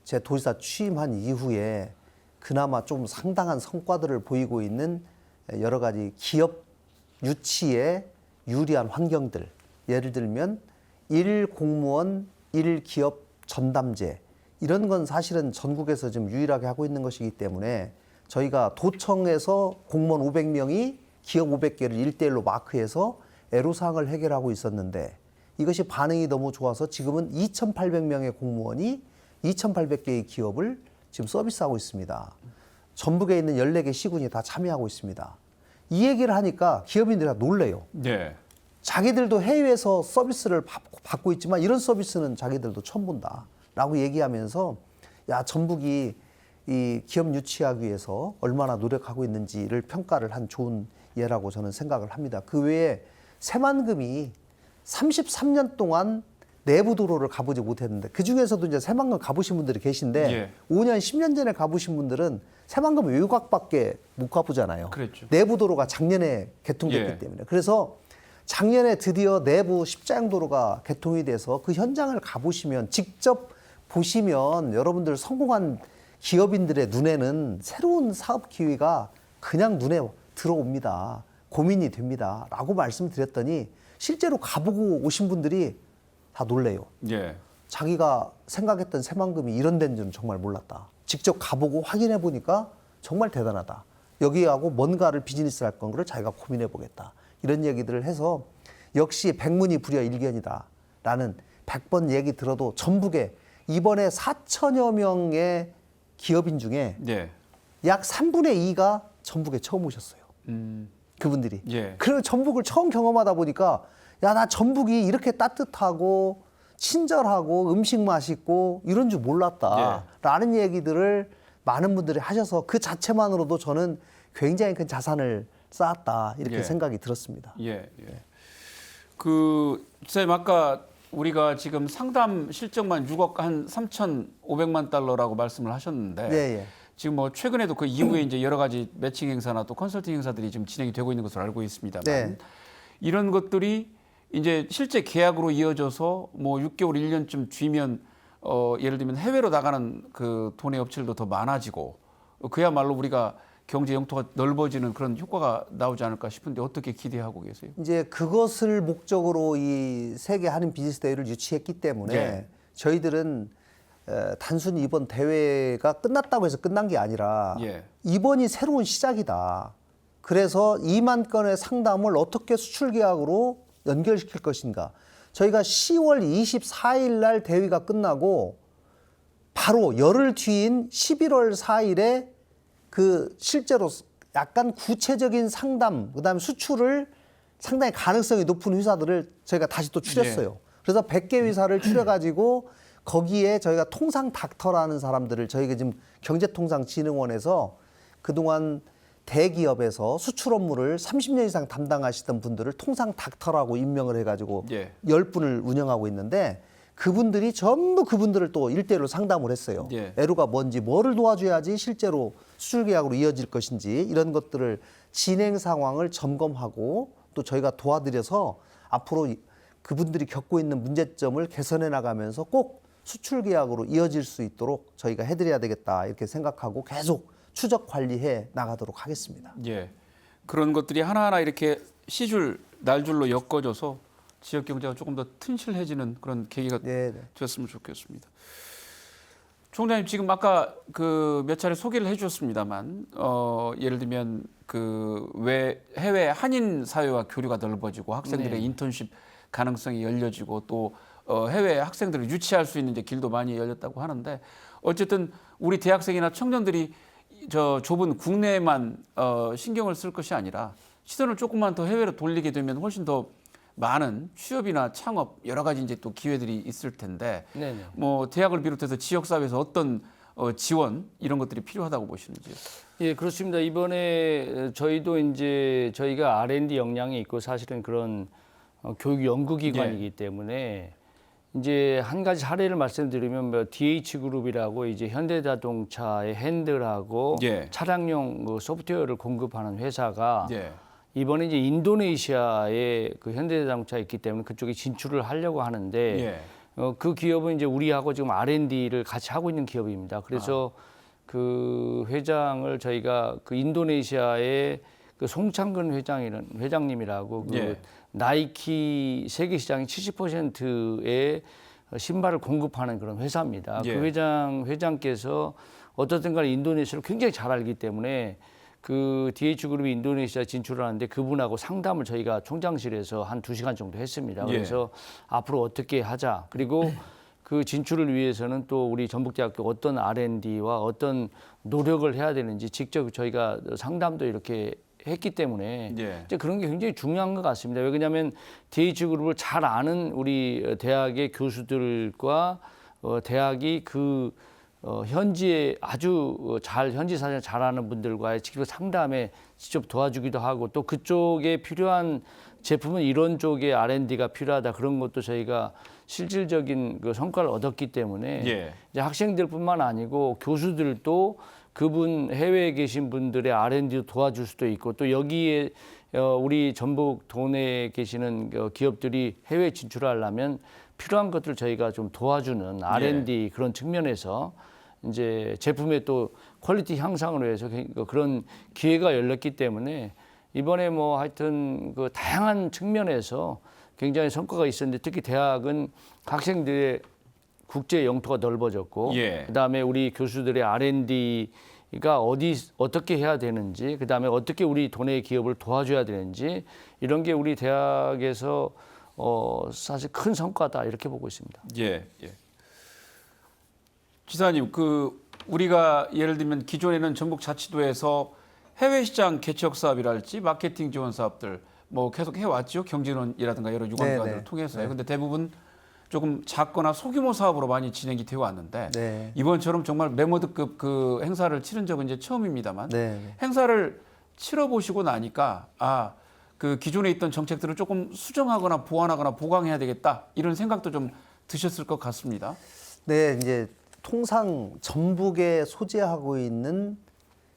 제 도지사 취임한 이후에 그나마 좀 상당한 성과들을 보이고 있는 여러 가지 기업 유치에 유리한 환경들, 예를 들면 1공무원 1기업 전담제 이런 건 사실은 전국에서 좀 유일하게 하고 있는 것이기 때문에 저희가 도청에서 공무원 500명이 기업 500개를 1대1로 마크해서 애로사항을 해결하고 있었는데 이것이 반응이 너무 좋아서 지금은 2,800명의 공무원이 2,800개의 기업을 지금 서비스하고 있습니다. 전북에 있는 14개 시군이 다 참여하고 있습니다. 이 얘기를 하니까 기업인들이 놀래요. 네. 자기들도 해외에서 서비스를 받고 있지만 이런 서비스는 자기들도 처음 본다라고 얘기하면서 야, 전북이 이 기업 유치하기 위해서 얼마나 노력하고 있는지를 평가를 한 좋은 예라고 저는 생각을 합니다. 그 외에 새만금이 33년 동안 내부 도로를 가보지 못했는데 그중에서도 이제 새만금 가보신 분들이 계신데 예. 5년, 10년 전에 가보신 분들은 새만금 외곽밖에 못 가보잖아요. 그랬죠. 내부 도로가 작년에 개통됐기 예. 때문에. 그래서 작년에 드디어 내부 십자형 도로가 개통이 돼서 그 현장을 가보시면 직접 보시면 여러분들 성공한 기업인들의 눈에는 새로운 사업 기회가 그냥 눈에 들어옵니다. 고민이 됩니다. 라고 말씀드렸더니 실제로 가보고 오신 분들이 다 놀래요. 예. 자기가 생각했던 새만금이 이런 데인 줄은 정말 몰랐다. 직접 가보고 확인해 보니까 정말 대단하다. 여기하고 뭔가를 비즈니스 할 건 거를 자기가 고민해 보겠다. 이런 얘기들을 해서 역시 백문이 불여일견이다. 라는 100번 얘기 들어도 전북에 이번에 4천여 명의 기업인 중에 예. 약 3분의 2가 전북에 처음 오셨어요. 그분들이. 예. 그리고 전북을 처음 경험하다 보니까 야, 나 전북이 이렇게 따뜻하고 친절하고 음식 맛있고 이런 줄 몰랐다. 라는 얘기들을 많은 분들이 하셔서 그 자체만으로도 저는 굉장히 큰 자산을 쌓았다. 이렇게 생각이 들었습니다. 예. 예. 선생님 아까 우리가 지금 상담 실적만 6억 한 3,500만 달러라고 말씀을 하셨는데 예. 지금 뭐 최근에도 그 이후에 이제 여러 가지 매칭 행사나 또 컨설팅 행사들이 지금 진행이 되고 있는 것으로 알고 있습니다만 네. 이런 것들이 이제 실제 계약으로 이어져서 뭐 6개월, 1년쯤 뒤면 예를 들면 해외로 나가는 그 도내 업체들도 더 많아지고 그야말로 우리가 경제 영토가 넓어지는 그런 효과가 나오지 않을까 싶은데 어떻게 기대하고 계세요? 이제 그것을 목적으로 이 세계 한인 비즈니스 대회를 유치했기 때문에 저희들은 단순히 이번 대회가 끝났다고 해서 끝난 게 아니라 이번이 새로운 시작이다. 그래서 2만 건의 상담을 어떻게 수출 계약으로 연결시킬 것인가. 저희가 10월 24일 날 대회가 끝나고 바로 열흘 뒤인 11월 4일에 그 실제로 약간 구체적인 상담, 그다음에 수출을 상당히 가능성이 높은 회사들을 저희가 다시 또 추렸어요. 그래서 100개 회사를 추려가지고 거기에 저희가 통상 닥터라는 사람들을 저희가 지금 경제통상진흥원에서 그동안 대기업에서 수출 업무를 30년 이상 담당하시던 분들을 통상 닥터라고 임명을 해가지고 10분을 운영하고 있는데 그분들이 전부 그분들을 또 1대1로 상담을 했어요. 애로가 뭔지, 뭐를 도와줘야지 실제로 수출 계약으로 이어질 것인지 이런 것들을 진행 상황을 점검하고 또 저희가 도와드려서 앞으로 그분들이 겪고 있는 문제점을 개선해 나가면서 꼭 수출 계약으로 이어질 수 있도록 저희가 해드려야 되겠다 이렇게 생각하고 계속 추적 관리해 나가도록 하겠습니다. 예, 그런 것들이 하나하나 이렇게 시줄 날줄로 엮어져서 지역 경제가 조금 더 튼실해지는 그런 계기가 되었으면 좋겠습니다. 총장님 지금 아까 그 몇 차례 소개를 해주셨습니다만 예를 들면 그 해외 한인 사회와 교류가 넓어지고 학생들의 인턴십 가능성이 열려지고 또 해외 학생들을 유치할 수 있는 이제 길도 많이 열렸다고 하는데 어쨌든 우리 대학생이나 청년들이 저 좁은 국내에만 신경을 쓸 것이 아니라 시선을 조금만 더 해외로 돌리게 되면 훨씬 더 많은 취업이나 창업 여러 가지 이제 또 기회들이 있을 텐데 뭐 대학을 비롯해서 지역 사회에서 어떤 지원 이런 것들이 필요하다고 보시는지요? 예, 그렇습니다. 이번에 저희도 이제 저희가 R&D 역량이 있고 사실은 그런 교육 연구기관이기 때문에 이제 한 가지 사례를 말씀드리면 뭐 DH그룹이라고 이제 현대자동차의 핸들하고 차량용 그 소프트웨어를 공급하는 회사가 이번에 이제 인도네시아에 그 현대자동차에 있기 때문에 그쪽에 진출을 하려고 하는데 그 기업은 이제 우리하고 지금 R&D를 같이 하고 있는 기업입니다. 그래서 그 회장을 저희가 그 인도네시아의 그 송창근 회장님이라고 그 나이키 세계 시장의 70%의 신발을 공급하는 그런 회사입니다. 그 회장께서 어떻든 간에 인도네시아를 굉장히 잘 알기 때문에 그 DH그룹이 인도네시아 진출을 하는데 그분하고 상담을 저희가 총장실에서 한 2시간 정도 했습니다. 그래서 앞으로 어떻게 하자. 그리고 그 진출을 위해서는 또 우리 전북대학교 어떤 R&D와 어떤 노력을 해야 되는지 직접 저희가 상담도 이렇게 했기 때문에 이제 그런 게 굉장히 중요한 것 같습니다. 왜냐하면 DH그룹을 잘 아는 우리 대학의 교수들과 대학이 그 현지에 아주 현지 사정을 잘 아는 분들과의 직접 상담에 직접 도와주기도 하고 또 그쪽에 필요한 제품은 이런 쪽에 R&D가 필요하다 그런 것도 저희가 실질적인 그 성과를 얻었기 때문에 이제 학생들뿐만 아니고 교수들도 그분 해외에 계신 분들의 R&D도 도와줄 수도 있고 또 여기에 우리 전북 도내에 계시는 기업들이 해외 진출하려면 필요한 것들을 저희가 좀 도와주는 R&D 그런 측면에서 이제 제품의 또 퀄리티 향상을 위해서 그런 기회가 열렸기 때문에 이번에 뭐 하여튼 그 다양한 측면에서 굉장히 성과가 있었는데 특히 대학은 학생들의 국제 영토가 넓어졌고 예. 그다음에 우리 교수들의 R&D가 어떻게 해야 되는지 그다음에 어떻게 우리 도내 기업을 도와줘야 되는지 이런 게 우리 대학에서 사실 큰 성과다 이렇게 보고 있습니다. 예. 예. 지사님, 우리가 예를 들면 기존에는 전북자치도에서 해외 시장 개척 사업이랄지 마케팅 지원 사업들 뭐 계속 해왔죠. 경진원이라든가 여러 유관기관들을 통해서요. 근데 대부분 조금 작거나 소규모 사업으로 많이 진행이 되어 왔는데 네. 이번처럼 정말 메모드급 그 행사를 치른 적은 이제 처음입니다만 네. 행사를 치러보시고 나니까 그 기존에 있던 정책들을 조금 수정하거나 보완하거나 보강해야 되겠다 이런 생각도 좀 드셨을 것 같습니다. 네, 이제 통상 전북에 소재하고 있는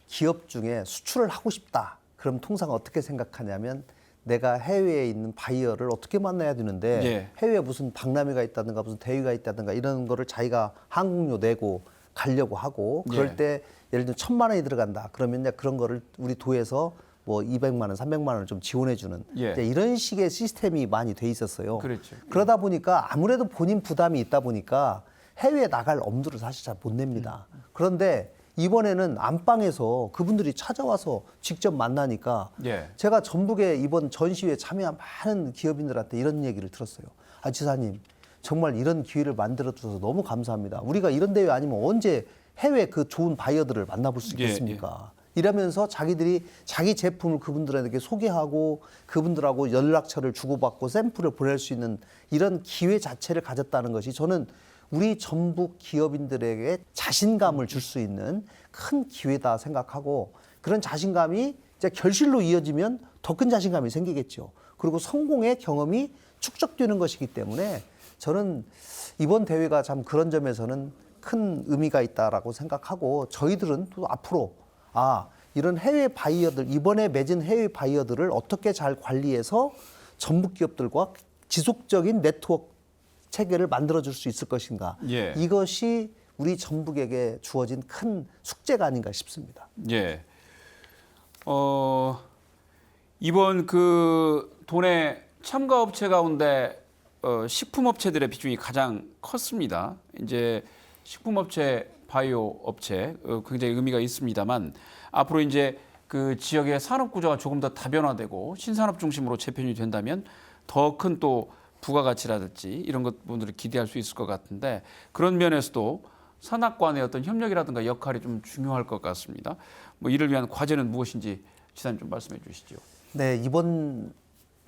기업 중에 수출을 하고 싶다. 그럼 통상 어떻게 생각하냐면 내가 해외에 있는 바이어를 어떻게 만나야 되는데 예. 해외에 무슨 박람회가 있다든가 무슨 대회가 있다든가 이런 거를 자기가 항공료 내고 가려고 하고 그럴 예. 때 예를 들면 1,000만 원이 들어간다. 그러면 이제 그런 거를 우리 도에서 뭐 200만 원, 300만 원을 좀 지원해 주는 예. 이런 식의 시스템이 많이 돼 있었어요. 그렇죠. 그러다 보니까 아무래도 본인 부담이 있다 보니까 해외에 나갈 엄두를 사실 잘 못 냅니다. 그런데 이번에는 안방에서 그분들이 찾아와서 직접 만나니까 예. 제가 전북에 이번 전시회에 참여한 많은 기업인들한테 이런 얘기를 들었어요. 지사님 정말 이런 기회를 만들어 주셔서 너무 감사합니다. 우리가 이런 대회 아니면 언제 해외 그 좋은 바이어들을 만나볼 수 있겠습니까? 이러면서 자기들이 자기 제품을 그분들에게 소개하고 그분들하고 연락처를 주고받고 샘플을 보낼 수 있는 이런 기회 자체를 가졌다는 것이 저는 우리 전북 기업인들에게 자신감을 줄 수 있는 큰 기회다 생각하고 그런 자신감이 이제 결실로 이어지면 더 큰 자신감이 생기겠죠. 그리고 성공의 경험이 축적되는 것이기 때문에 저는 이번 대회가 참 그런 점에서는 큰 의미가 있다라고 생각하고 저희들은 또 앞으로 이런 해외 바이어들 이번에 맺은 해외 바이어들을 어떻게 잘 관리해서 전북 기업들과 지속적인 네트워크 체계를 만들어줄 수 있을 것인가. 예. 이것이 우리 전북에게 주어진 큰 숙제가 아닌가 싶습니다. 예. 이번 그 도내 참가 업체 가운데 식품업체들의 비중이 가장 컸습니다. 이제 식품업체, 바이오 업체 굉장히 의미가 있습니다만 앞으로 이제 그 지역의 산업 구조가 조금 더 다변화되고 신산업 중심으로 재편이 된다면 더 큰 또 부가가치라든지 이런 것분들을 기대할 수 있을 것 같은데 그런 면에서도 산학 간의 어떤 협력이라든가 역할이 좀 중요할 것 같습니다. 뭐 이를 위한 과제는 무엇인지 지사님 좀 말씀해 주시죠. 네, 이번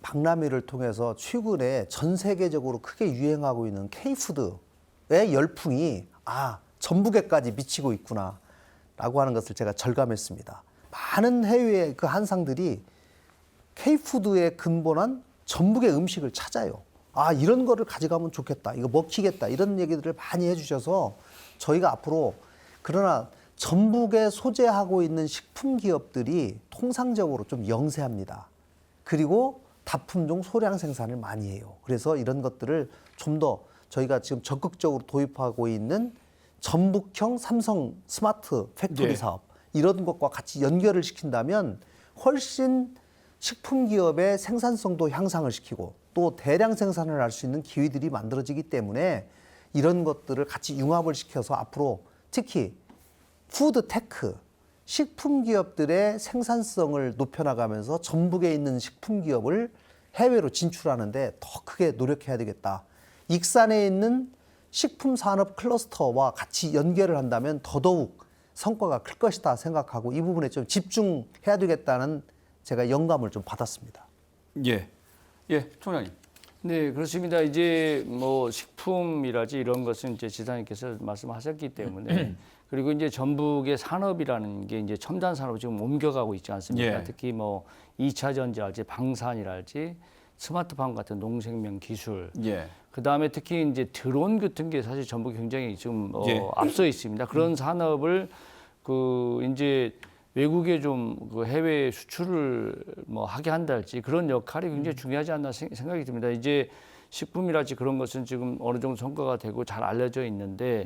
박람회를 통해서 최근에 전 세계적으로 크게 유행하고 있는 K푸드의 열풍이 전북에까지 미치고 있구나라고 하는 것을 제가 절감했습니다. 많은 해외의 그 한상들이 K푸드에 근본한 전북의 음식을 찾아요. 이런 거를 가져가면 좋겠다. 이거 먹히겠다. 이런 얘기들을 많이 해주셔서 저희가 앞으로 그러나 전북에 소재하고 있는 식품 기업들이 통상적으로 좀 영세합니다. 그리고 다품종 소량 생산을 많이 해요. 그래서 이런 것들을 좀 더 저희가 지금 적극적으로 도입하고 있는 전북형 삼성 스마트 팩토리 네. 사업 이런 것과 같이 연결을 시킨다면 훨씬 식품 기업의 생산성도 향상을 시키고 또 대량 생산을 할 수 있는 기회들이 만들어지기 때문에 이런 것들을 같이 융합을 시켜서 앞으로 특히 푸드테크, 식품 기업들의 생산성을 높여나가면서 전북에 있는 식품 기업을 해외로 진출하는데 더 크게 노력해야 되겠다. 익산에 있는 식품 산업 클러스터와 같이 연결을 한다면 더더욱 성과가 클 것이다 생각하고 이 부분에 좀 집중해야 되겠다는 제가 영감을 좀 받았습니다. 예, 총장님. 네, 그렇습니다. 이제 뭐 식품이라지 이런 것은 이제 지사님께서 말씀하셨기 때문에 그리고 이제 전북의 산업이라는 게 이제 첨단 산업으로 지금 옮겨가고 있지 않습니까? 예. 특히 뭐 2차 전지랄지 방산이랄지 스마트팜 같은 농생명 기술. 예. 그다음에 특히 이제 드론 같은 게 사실 전북이 굉장히 지금 예. 앞서 있습니다. 그런 산업을 그 이제 외국에 좀 그 해외 수출을 뭐 하게 한달지 그런 역할이 굉장히 중요하지 않나 생각이 듭니다. 이제 식품이랄지 그런 것은 지금 어느 정도 성과가 되고 잘 알려져 있는데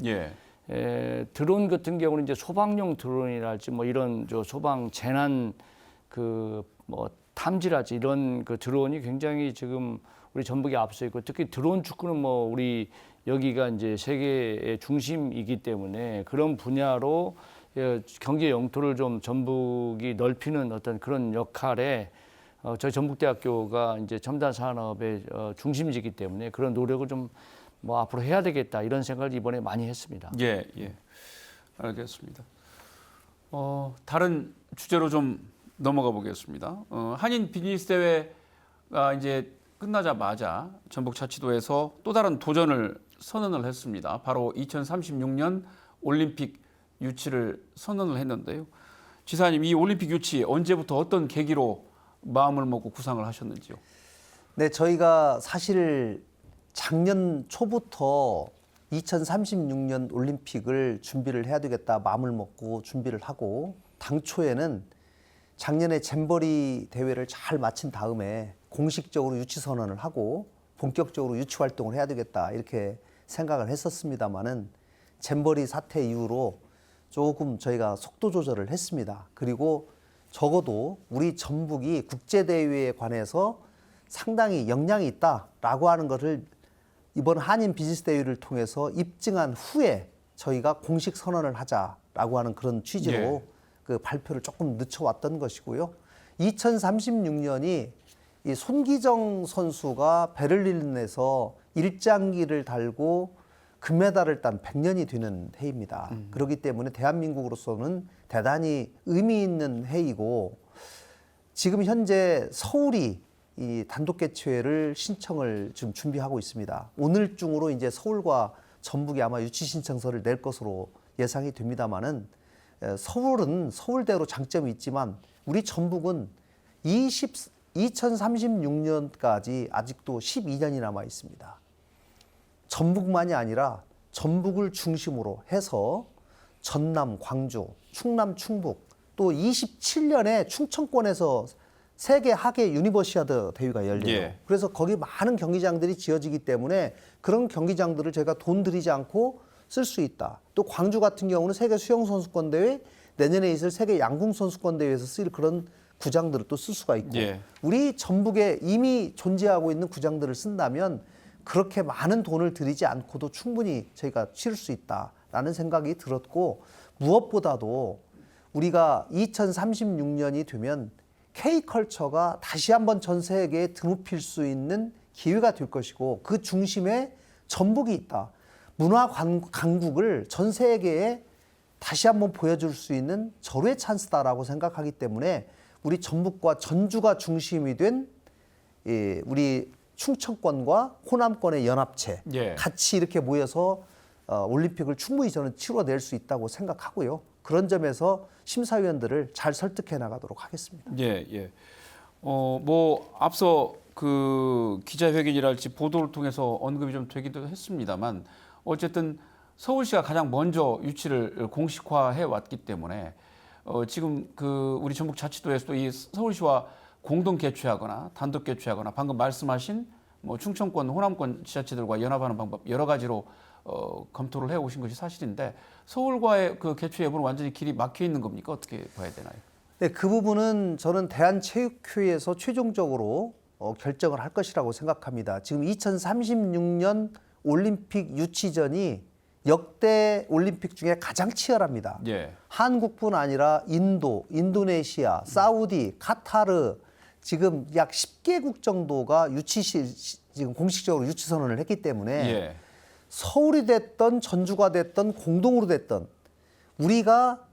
드론 같은 경우는 이제 소방용 드론이랄지 뭐 이런 소방 재난 그 뭐 탐지라지 이런 그 드론이 굉장히 지금 우리 전북에 앞서 있고 특히 드론 축구는 뭐 우리 여기가 이제 세계의 중심이기 때문에 그런 분야로 경제 영토를 좀 전북이 넓히는 어떤 그런 역할에 저희 전북대학교가 이제 첨단 산업의 중심지이기 때문에 그런 노력을 좀 뭐 앞으로 해야 되겠다 이런 생각을 이번에 많이 했습니다. 예, 예, 알겠습니다. 다른 주제로 좀 넘어가 보겠습니다. 한인 비즈니스 대회가 이제 끝나자마자 전북자치도에서 또 다른 도전을 선언을 했습니다. 바로 2036년 올림픽 유치를 선언을 했는데요. 지사님, 이 올림픽 유치 언제부터 어떤 계기로 마음을 먹고 구상을 하셨는지요? 네, 저희가 사실 작년 초부터 2036년 올림픽을 준비를 해야 되겠다 마음을 먹고 준비를 하고 당초에는 작년에 잼버리 대회를 잘 마친 다음에 공식적으로 유치 선언을 하고 본격적으로 유치 활동을 해야 되겠다 이렇게 생각을 했었습니다마는 잼버리 사태 이후로 조금 저희가 속도 조절을 했습니다. 그리고 적어도 우리 전북이 국제대회에 관해서 상당히 역량이 있다라고 하는 것을 이번 한인 비즈니스 대회를 통해서 입증한 후에 저희가 공식 선언을 하자라고 하는 그런 취지로 예. 그 발표를 조금 늦춰왔던 것이고요. 2036년이 이 손기정 선수가 베를린에서 일장기를 달고 금메달을 딴 100년이 되는 해입니다. 그렇기 때문에 대한민국으로서는 대단히 의미 있는 해이고 지금 현재 서울이 이 단독 개최를 신청을 지금 준비하고 있습니다. 오늘 중으로 이제 서울과 전북이 아마 유치 신청서를 낼 것으로 예상이 됩니다만은 서울은 서울대로 장점이 있지만 우리 전북은 2036년까지 아직도 12년이 남아 있습니다. 전북만이 아니라 전북을 중심으로 해서 전남, 광주, 충남, 충북 또 27년에 충청권에서 세계 하계 유니버시아드 대회가 열려요. 예. 그래서 거기 많은 경기장들이 지어지기 때문에 그런 경기장들을 저희가 돈 들이지 않고 쓸 수 있다. 또 광주 같은 경우는 세계 수영 선수권 대회, 내년에 있을 세계 양궁 선수권 대회에서 쓰일 그런 구장들을 또 쓸 수가 있고 예. 우리 전북에 이미 존재하고 있는 구장들을 쓴다면 그렇게 많은 돈을 들이지 않고도 충분히 저희가 치를 수 있다라는 생각이 들었고 무엇보다도 우리가 2036년이 되면 K컬처가 다시 한번 전 세계에 드높일 수 있는 기회가 될 것이고 그 중심에 전북이 있다. 문화 강국을 전 세계에 다시 한번 보여줄 수 있는 절호의 찬스다라고 생각하기 때문에 우리 전북과 전주가 중심이 된 우리 충청권과 호남권의 연합체 예. 같이 이렇게 모여서 올림픽을 충분히 저는 치러낼 수 있다고 생각하고요. 그런 점에서 심사위원들을 잘 설득해 나가도록 하겠습니다. 예, 예. 뭐 앞서 그 기자회견이랄지 보도를 통해서 언급이 좀 되기도 했습니다만 어쨌든 서울시가 가장 먼저 유치를 공식화해 왔기 때문에 지금 그 우리 전북자치도에서도 이 서울시와 공동 개최하거나 단독 개최하거나 방금 말씀하신 뭐 충청권, 호남권 지자체들과 연합하는 방법 여러 가지로 검토를 해 오신 것이 사실인데 서울과의 그 개최 여부는 완전히 길이 막혀 있는 겁니까? 어떻게 봐야 되나요? 네, 그 부분은 저는 대한체육회에서 최종적으로 결정을 할 것이라고 생각합니다. 지금 2036년 올림픽 유치전이 역대 올림픽 중에 가장 치열합니다. 예. 한국뿐 아니라 인도, 인도네시아, 사우디, 카타르 지금 약 10개국 정도가 지금 공식적으로 유치 선언을 했기 때문에 예. 서울이 됐던 전주가 됐던 공동으로 됐던 우리가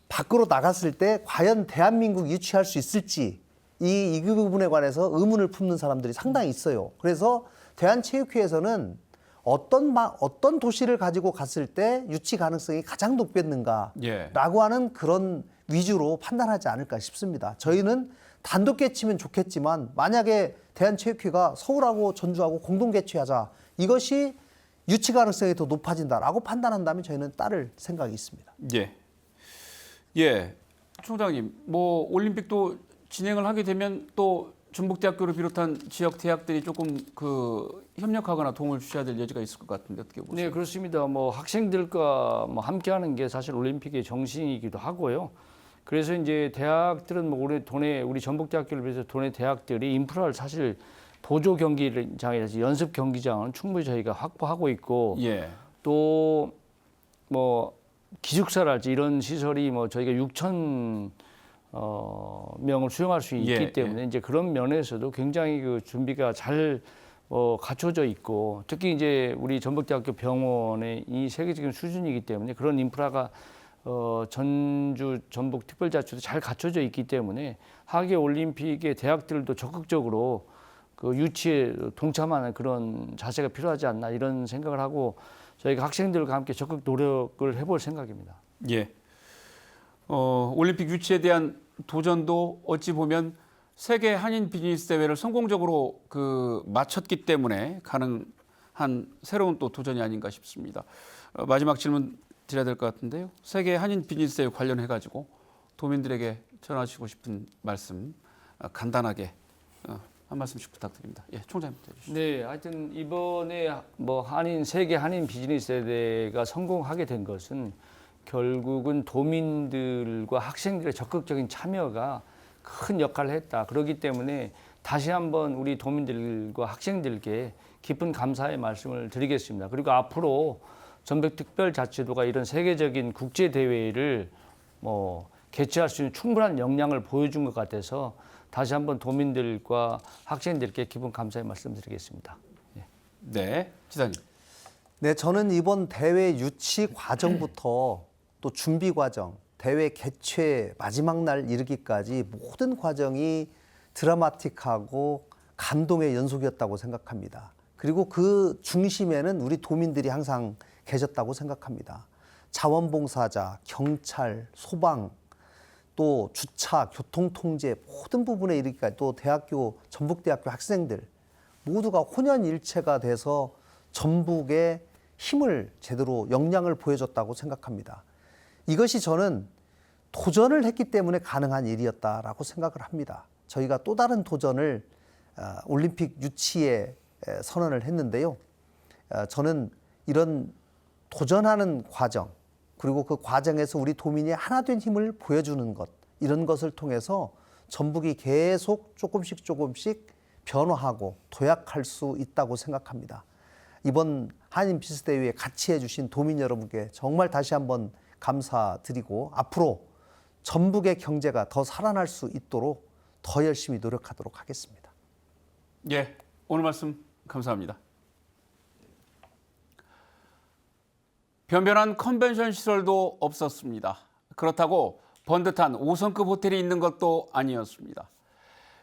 밖으로 나갔을 때 과연 대한민국 유치할 수 있을지 이 부분에 관해서 의문을 품는 사람들이 상당히 있어요. 그래서 대한체육회에서는 어떤 도시를 가지고 갔을 때 유치 가능성이 가장 높겠는가라고 예. 하는 그런 위주로 판단하지 않을까 싶습니다. 저희는 단독 개최면 좋겠지만 만약에 대한체육회가 서울하고 전주하고 공동 개최하자 이것이 유치 가능성이 더 높아진다라고 판단한다면 저희는 따를 생각이 있습니다. 예. 예. 총장님, 뭐 올림픽도 진행을 하게 되면 또 전북대학교를 비롯한 지역 대학들이 조금 그 협력하거나 도움을 주셔야 될 여지가 있을 것 같은데 어떻게 보세요? 네, 그렇습니다. 뭐 학생들과 뭐 함께하는 게 사실 올림픽의 정신이기도 하고요. 그래서 이제 대학들은 뭐 우리 전북대학교를 비해서 도내 대학들이 인프라를 사실 보조 경기장이라든지 연습 경기장은 충분히 저희가 확보하고 있고 예. 또 뭐 기숙사랄지 이런 시설이 뭐 저희가 6천 명을 수용할 수 있기 예, 때문에 이제 그런 면에서도 굉장히 그 준비가 잘 갖춰져 있고 특히 이제 우리 전북대학교 병원의 이 세계적인 수준이기 때문에 그런 인프라가 전주 전북 특별자치도 잘 갖춰져 있기 때문에 하계 올림픽의 대학들도 적극적으로 그 유치에 동참하는 그런 자세가 필요하지 않나 이런 생각을 하고 저희가 학생들과 함께 적극 노력을 해볼 생각입니다. 예. 올림픽 유치에 대한 도전도 어찌 보면 세계 한인 비즈니스 대회를 성공적으로 마쳤기 때문에 가능한 새로운 또 도전이 아닌가 싶습니다. 마지막 질문 드려야 될 것 같은데요. 세계 한인 비즈니스 대회 관련해 가지고 도민들에게 전하시고 싶은 말씀 간단하게 한 말씀씩 부탁드립니다. 예, 총장님부터 해주시죠. 네, 하여튼 이번에 뭐 세계 한인 비즈니스 대회가 성공하게 된 것은 결국은 도민들과 학생들의 적극적인 참여가 큰 역할을 했다. 그렇기 때문에 다시 한번 우리 도민들과 학생들께 깊은 감사의 말씀을 드리겠습니다. 그리고 앞으로 전북특별자치도가 이런 세계적인 국제 대회를 개최할 수 있는 충분한 역량을 보여준 것 같아서 다시 한번 도민들과 학생들께 깊은 감사의 말씀드리겠습니다. 네, 지사님. 네, 저는 이번 대회 유치 과정부터 또 준비 과정, 대회 개최 마지막 날 이르기까지 모든 과정이 드라마틱하고 감동의 연속이었다고 생각합니다. 그리고 그 중심에는 우리 도민들이 항상 계셨다고 생각합니다. 자원봉사자, 경찰, 소방, 또 주차, 교통통제 모든 부분에 이르기까지 또 전북대학교 학생들 모두가 혼연일체가 돼서 전북의 힘을 제대로 역량을 보여줬다고 생각합니다. 이것이 저는 도전을 했기 때문에 가능한 일이었다라고 생각을 합니다. 저희가 또 다른 도전을 올림픽 유치에 선언을 했는데요. 저는 이런 도전하는 과정 그리고 그 과정에서 우리 도민이 하나 된 힘을 보여주는 것 이런 것을 통해서 전북이 계속 조금씩 변화하고 도약할 수 있다고 생각합니다. 이번 한인 비즈니스대회에 같이 해주신 도민 여러분께 정말 다시 한번 감사드리고 앞으로 전북의 경제가 더 살아날 수 있도록 더 열심히 노력하도록 하겠습니다. 예, 오늘 말씀 감사합니다. 변변한 컨벤션 시설도 없었습니다. 그렇다고 번듯한 5성급 호텔이 있는 것도 아니었습니다.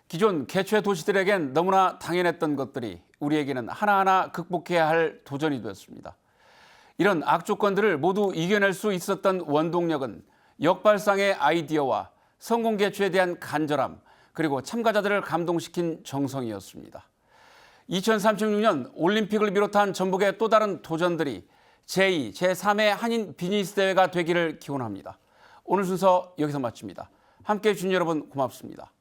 기존 개최 도시들에겐 너무나 당연했던 것들이 우리에게는 하나하나 극복해야 할 도전이 되었습니다. 이런 악조건들을 모두 이겨낼 수 있었던 원동력은 역발상의 아이디어와 성공 개최에 대한 간절함 그리고 참가자들을 감동시킨 정성이었습니다. 2036년 올림픽을 비롯한 전북의 또 다른 도전들이 제2, 제3의 한인 비즈니스 대회가 되기를 기원합니다. 오늘 순서 여기서 마칩니다. 함께해 주신 여러분 고맙습니다.